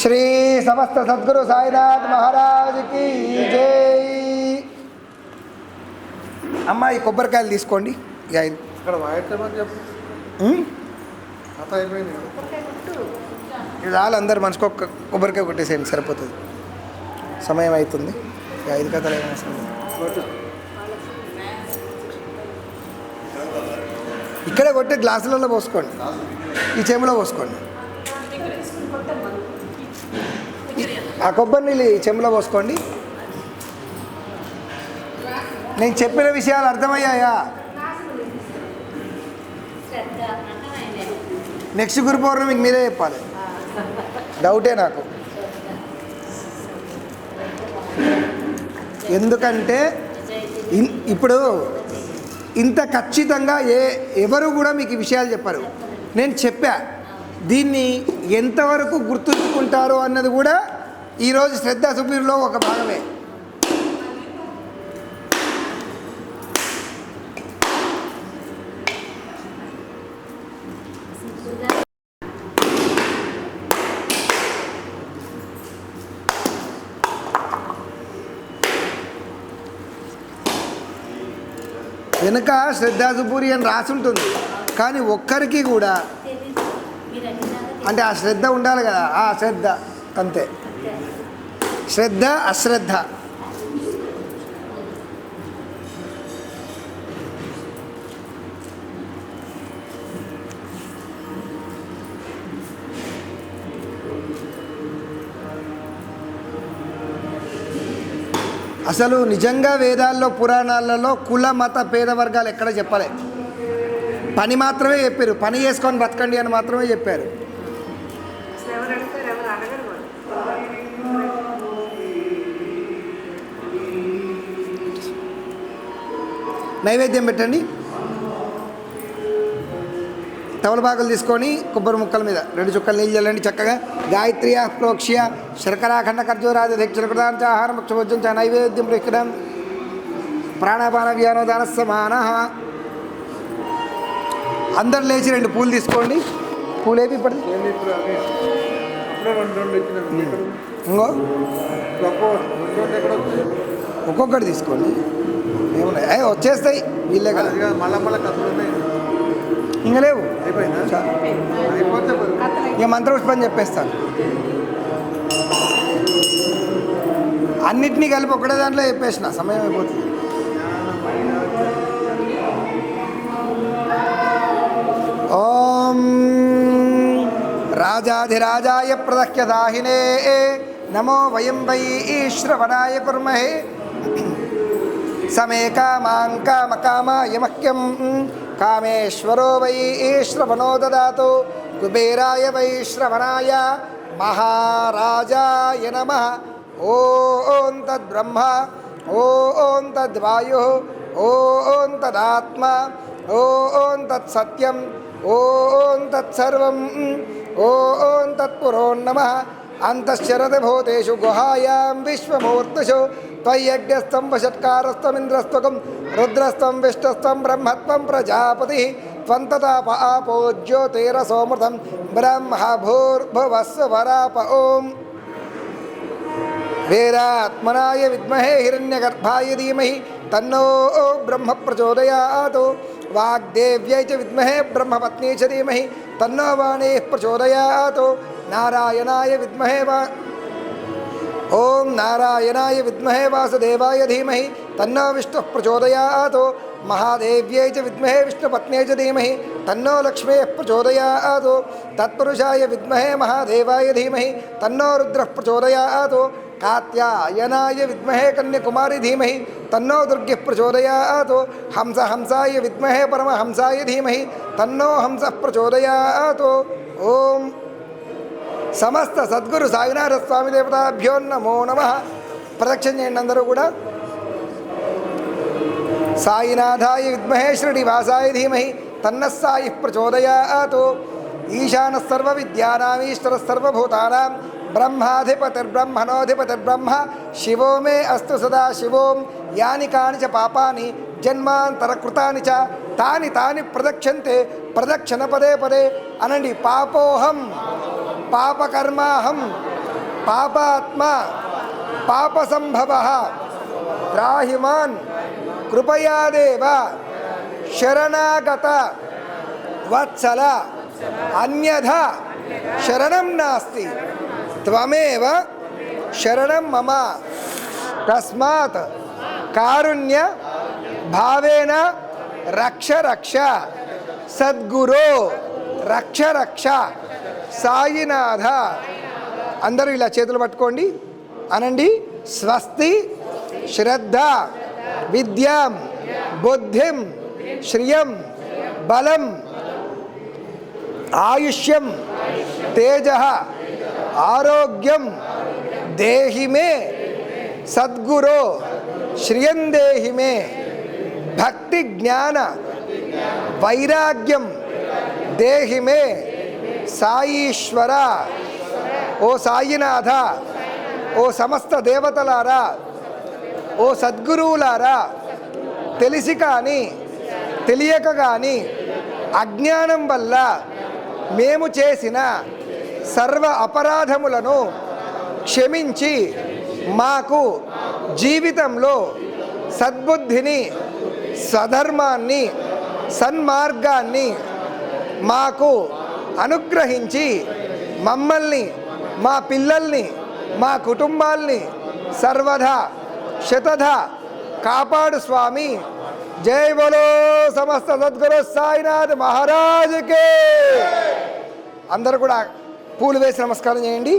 శ్రీ సమస్త సద్గురు సాయినాథ్ మహారాజ్కి జై. అమ్మ ఈ కొబ్బరికాయలు తీసుకోండి. ఇది రాళ్ళు అందరు మనసుకు ఒక్క కొబ్బరికాయ కొట్టేసేయండి, సరిపోతుంది. సమయం అవుతుంది. 5 కథలు ఏమైనా ఇక్కడే కొట్టి గ్లాసులలో పోసుకోండి, ఈ చెంబులో పోసుకోండి. ఆ కొబ్బరి నీళ్ళు ఈ చెంబులో పోసుకోండి. నేను చెప్పిన విషయాలు అర్థమయ్యాయా? నెక్స్ట్ గురు పౌర్ణమికి మీరే చెప్పాలి, డౌటే నాకు. ఎందుకంటే ఇప్పుడు ఇంత ఖచ్చితంగా ఎవరు కూడా మీకు ఈ విషయాలు చెప్పారు. నేను చెప్పా, దీన్ని ఎంతవరకు గుర్తుంచుకుంటారో అన్నది కూడా ఈరోజు శ్రద్ధ సుబీర్లో ఒక భాగమే. వెనుక శ్రద్ధాసుపూరి అని రాసి ఉంటుంది, కానీ ఒక్కరికి కూడా అంటే ఆ శ్రద్ధ ఉండాలి కదా, ఆ శ్రద్ధ అంతే. శ్రద్ధ అశ్రద్ధ అసలు నిజంగా వేదాల్లో పురాణాలలో కుల మత పేద వర్గాలు ఎక్కడ చెప్పలే. పని మాత్రమే చెప్పారు, పని చేసుకొని బతకండి అని మాత్రమే చెప్పారు. నైవేద్యం పెట్టండి. తమలపాకులు తీసుకొని కొబ్బరి ముక్కల మీద 2 చుక్కలు నీళ్ళు చల్లండి. చక్కగా గాయత్ర్యా ప్రోక్ష్య శర్కరాఖండ ఖర్జూరాది దక్షిణకృతాంచ ఆహారం ముఖ్యభోజ్యం చ నైవేద్యం ప్రకృతం ప్రాణాపాన వ్యానోదాన సమాన. అందరు లేచి 2 పూలు తీసుకోండి. పూలు ఏపి ఇప్పటి ఇంకో ఒక్కొక్కటి తీసుకోండి. ఏమున్నాయి వచ్చేస్తాయి వీళ్ళే కదా ఇంకా లేవు. ఇక మంత్రపుష్పం చెప్పేస్తాను. అన్నిటినీ కలిపి ఒకటే దాంట్లో చెప్పేసిన సమయం అయిపోతుంది. ఓం రాజాధిరాజాయ ప్రదహ్యదాహినే నమో వయం వై శ్రవణాయ కుర్మహే సమే కామాం కామకామాయ మహ్యం కామేశ్వరో వై శ్రవణో దదాతు కుబేరాయ వై శ్రవణాయ మహారాజాయ నమః. ఓం తద్బ్రహ్మ ఓం తద్వాయు ఓం తదాత్మ ఓం తత్సత్యం ఓం తత్సర్వం ఓం తత్పురో నమః. అంతశ్చరతి భూతేషు గుహాయాం విశ్వమూర్తిషు త్వయ్యజ్ఞస్తం వషట్కారస్త్వమింద్రస్త్వకం రుద్రస్త్వం విష్ణుస్త్వం బ్రహ్మత్వం ప్రజాపతి త్వం తదాప ఆపో జ్యోతిరసోమృతం బ్రహ్మ భూర్భువస్సువరాప. ఓం వేదాత్మనాయ విద్మహే హిరణ్యగర్భాయ ధీమహి తన్నో బ్రహ్మ ప్రచోదయాత్. వాగ్దేవ్యై చ విద్మహే బ్రహ్మపత్నీ చ ధీమహి తన్నో వాణీ ప్రచోదయాత్. నారాయణాయ విద్మహే ఓం నారాయణాయ విద్మహే వాసుదేవాయ ధీమహి తన్నో విష్ణుః ప్రచోదయాత్. మహాదేవ్యై చ విద్మహే విష్ణుపత్న్యై చ ధీమహి తన్నో లక్ష్మీః ప్రచోదయాత్. తత్పురుషాయ విద్మహే మహాదేవాయ ధీమహి తన్నో రుద్రః ప్రచోదయాత్. కాత్యాయనాయ విద్మహే కన్యకుమారి ధీమహి తన్నో దుర్గః ప్రచోదయాత్. హంసాయ విద్మహే పరమహంసాయ ధీమహి తన్నో హంసః ప్రచోదయాత్. ఓం సమస్త సద్గురు సాయినాథ స్వామి దేవతాభ్యో నమో నమః. ప్రదక్షిణ చేయండి అందరూ కూడా. సాయినాథాయ విద్మహే శ్రీనివాసాయ ధీమహి తన్నః సాయిః ప్రచోదయాత్. ఈశానः సర్వవిద్యానామీశ్వరः సర్వభూతానాం బ్రహ్మాధిపతిర్బ్రహ్మణోధిపతిర్బ్రహ్మ శివో మే అస్తు సదా శివోం. యాని కాని చ పాపాని జన్మాంతరకృతాని చ తాని తాని ప్రదక్షంతే ప్రదక్షిణ పదే పదే అనండి. పాపోహం పాపకర్మాహం పాపాత్మ పాపసంభవ త్రాహిమాన్ కృపయాదేవ శరణాగత వత్సల అన్యథా శరణం నాస్తి త్వమేవ శరణం మమ. తస్మాత్ కారుణ్య భావేన రక్ష రక్ష సద్గురో రక్ష రక్ష సాయినాథ. అందరూ ఇలా చేతులు పట్టుకోండి అనండి. స్వస్తి శ్రద్ధ విద్యాం బుద్ధిం శ్రియం బలం ఆయుష్యం తేజ ఆరోగ్యం దేహి మే సద్గురో శ్రియం దేహి మే. భక్తి జ్ఞాన వైరాగ్యం దేహి మే సాయీశ్వర. ఓ సాయినాథ, ఓ సమస్త దేవతలారా, ఓ సద్గురువులారా, తెలిసి కానీ తెలియక కానీ అజ్ఞానం వల్ల మేము చేసిన సర్వ అపరాధములను క్షమించి మాకు జీవితంలో సద్బుద్ధిని స్వధర్మాన్ని సన్మార్గాన్ని మాకు అనుగ్రహించి మమ్మల్ని మా పిల్లల్ని మా కుటుంబాల్ని సర్వదా శతధా కాపాడు స్వామి. జై బోలో సమస్త సద్గురు సాయినాథ్ మహారాజుకే. అందరూ కూడా పూలు వేసి నమస్కారం చేయండి.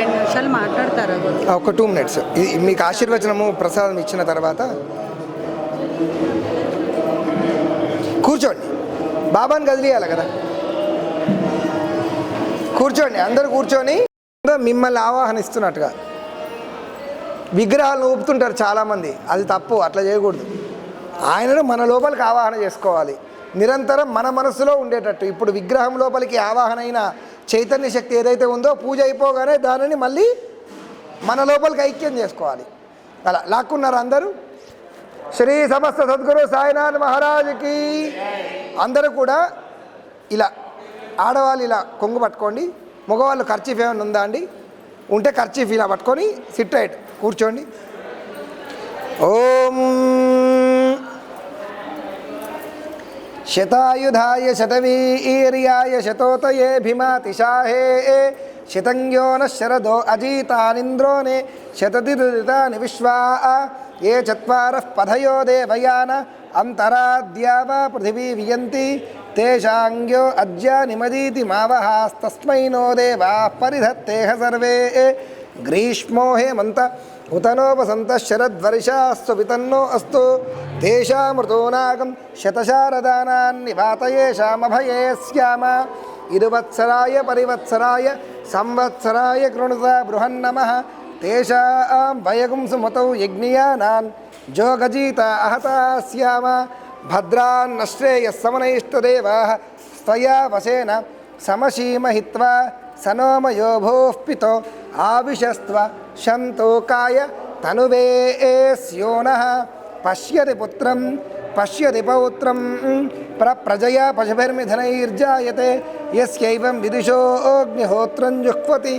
2 నిమిషాలు మాట్లాడతారా? ఒక 2 minutes ఇది మీకు ఆశీర్వచనము ప్రసాదం ఇచ్చిన తర్వాత కూర్చోండి. బాబాని కదిలియాలి కదా, కూర్చోండి. అందరూ కూర్చొని మిమ్మల్ని ఆవాహనిస్తున్నట్టుగా విగ్రహాలను ఊపుతుంటారు చాలామంది, అది తప్పు, అట్లా చేయకూడదు. ఆయనను మన లోపలికి ఆవాహన చేసుకోవాలి, నిరంతరం మన మనసులో ఉండేటట్టు. ఇప్పుడు విగ్రహం లోపలికి ఆవాహన అయిన చైతన్య శక్తి ఏదైతే ఉందో పూజ అయిపోగానే దానిని మళ్ళీ మన లోపలికి ఐక్యం చేసుకోవాలి. అలా లాక్కున్నారు అందరూ. శ్రీ సమస్త సద్గురు సాయినాథ్ మహారాజుకి. అందరూ కూడా ఇలా ఆడవాళ్ళు ఇలా కొంగు పట్టుకోండి, మగవాళ్ళు ఖర్చీఫ్ ఏమైనా ఉందా అండి? ఉంటే ఖర్చీఫ్ ఇలా పట్టుకొని సిట్ రైట్ కూర్చోండి. ఓం శతాయుధాయ శతవీర్యాయ శతోతయే భీమాతిశాహే శతంగ్యోన శరదో అజీతానింద్రోనే శతదిరుతాని విశ్వా ఏ చత్వారః పథయో దేవయాన అంతరాద్యావా పృథివీ వియంతి తేషాంగ్యో అద్య నిమదీతి మావహాస్తస్మై నో దేవాః పరిధత్తేహ సర్వే గ్రీష్మో హేమంత ఉతనోపసంత శరద్వర్షాస్తు వితన్నో అస్తు తేషామృతోనాగం శతశారదానాన్నివాతయేషామభయే స్యామ ఇరువత్సరాయ పరివత్సరాయ సంవత్సరాయ కృణుత బృహన్నమః తేషాం వయగుం సుమతౌ యజ్ఞియానాన్ జోగజీత అహతా స్యామ భద్రాన్నశ్రేయస్సమనైష్టదేవాః స్వయా వశేన సమశీమహిత్వా సనోమయో భూః పితో ఆవిశస్త్వ శంతోకాయ తనువే స్యోనః పశ్యతి పుత్రం పశ్యతి పౌత్రం ప్రజయా పశుభిర్మిథనైర్జాయతే యస్యైవం విదుషోऽగ్నిహోత్రం జుహ్వతి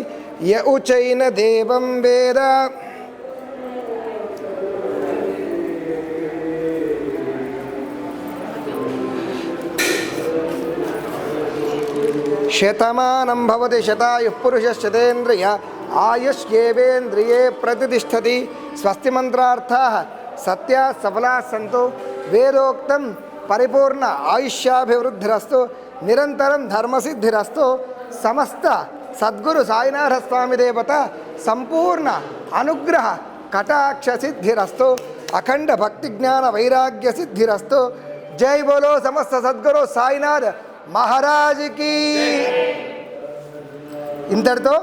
య ఉచైన దేవం వేద. శతమానం భవతి శతాయుః పురుషः శతేంద్రియ ఆయుష్యేవేంద్రియే ప్రతిష్టతి. స్వస్తి మంత్రార్థాః సత్యాः సఫలాः సంతు. వేదోక్తం పరిపూర్ణ ఆయుష్యాభివృద్ధిరస్తు. నిరంతరం ధర్మసిద్ధిరస్తు. సమస్త సద్గురు సాయినాథ స్వామి దేవత సంపూర్ణ అనుగ్రహ కటాక్ష సిద్ధిరస్తు. అఖండ భక్తి జ్ఞాన వైరాగ్య సిద్ధిరస్తు. జై బోలో సమస్త సద్గురు సాయినాథ్ మహారాజుకి. ఇంతటితో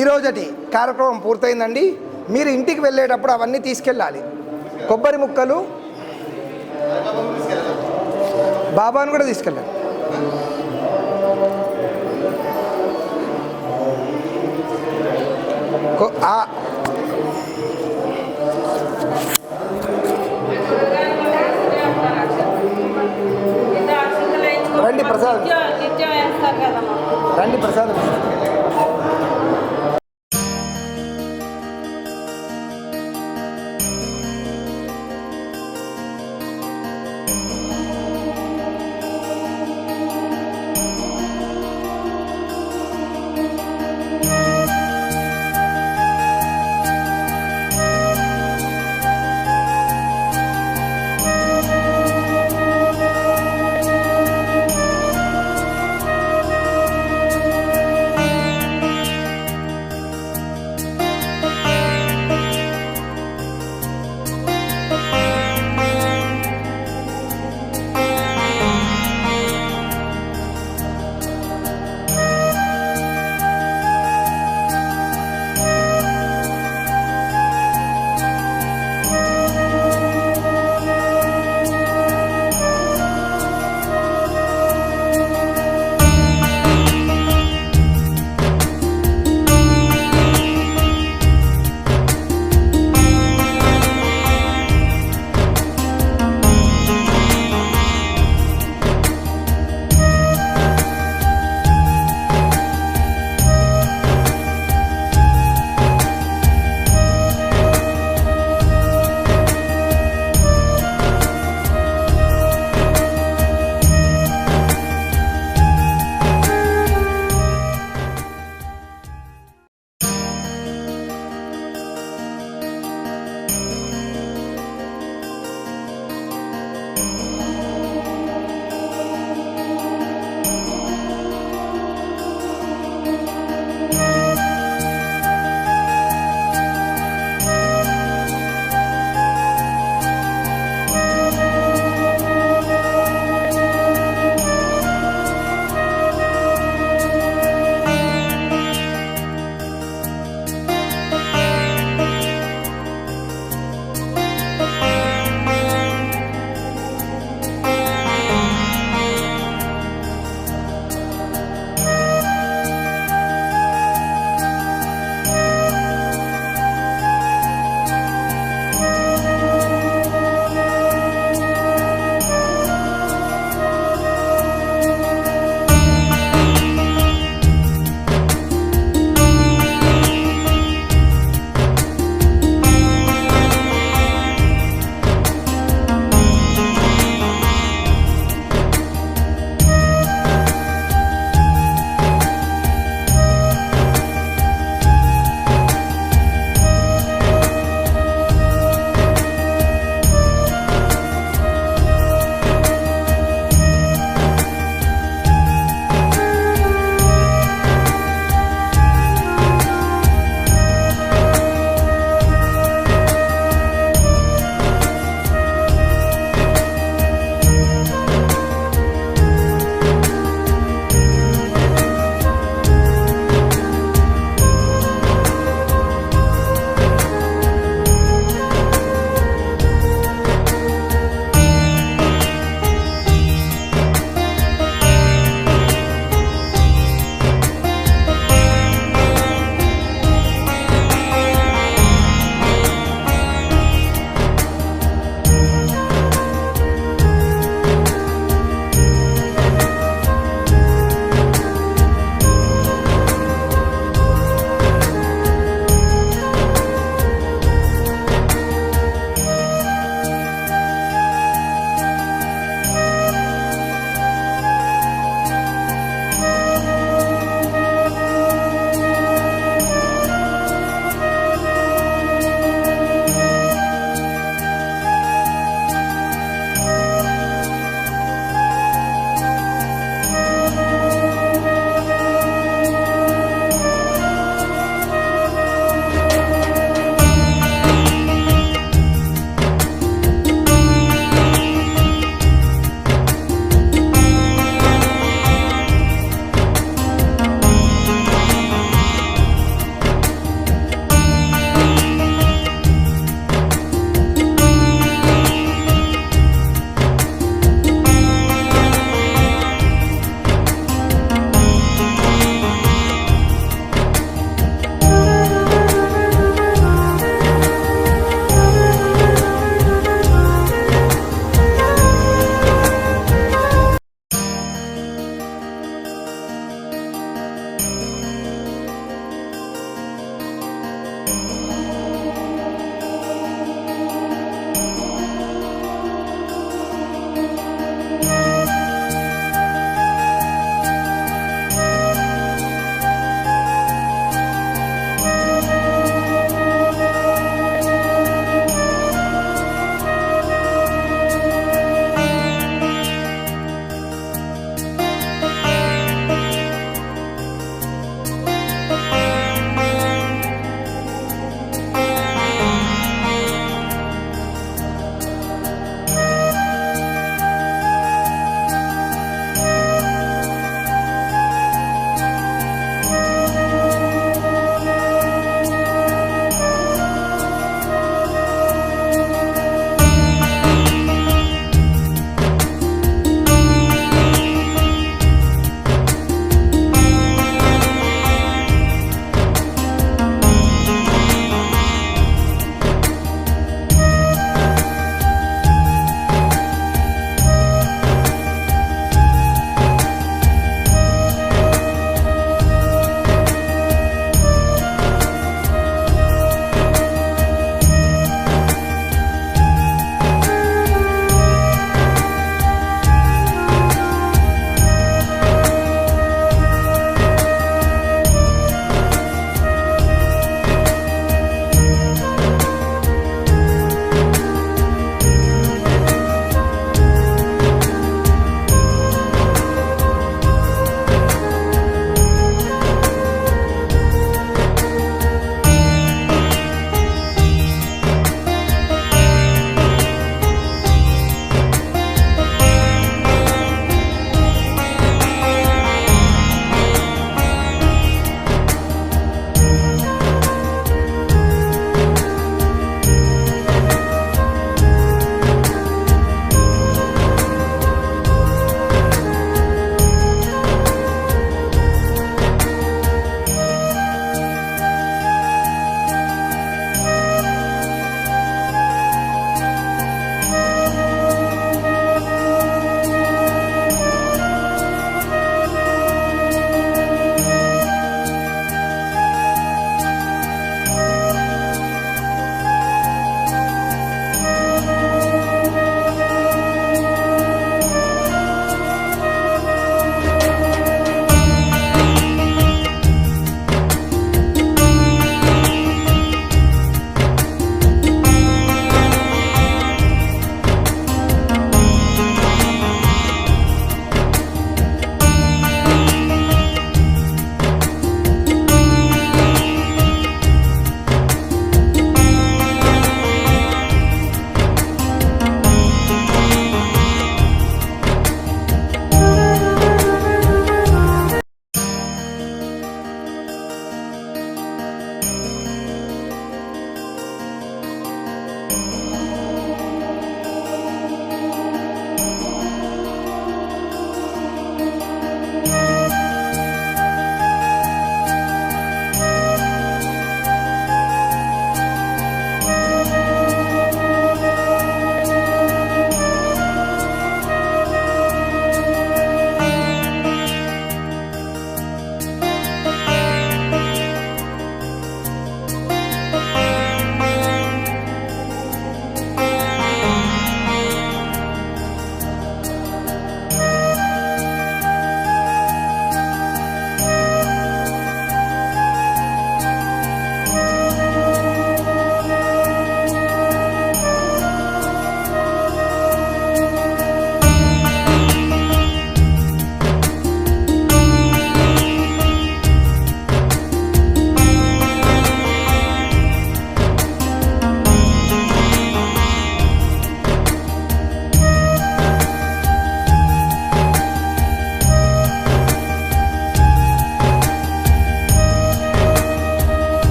ఈరోజటి కార్యక్రమం పూర్తయిందండి. మీరు ఇంటికి వెళ్ళేటప్పుడు అవన్నీ తీసుకెళ్ళాలి. కొబ్బరి ముక్కలు, బాబాను కూడా తీసుకెళ్ళాలి. రండి ప్రసాదం, రండి ప్రసాదం.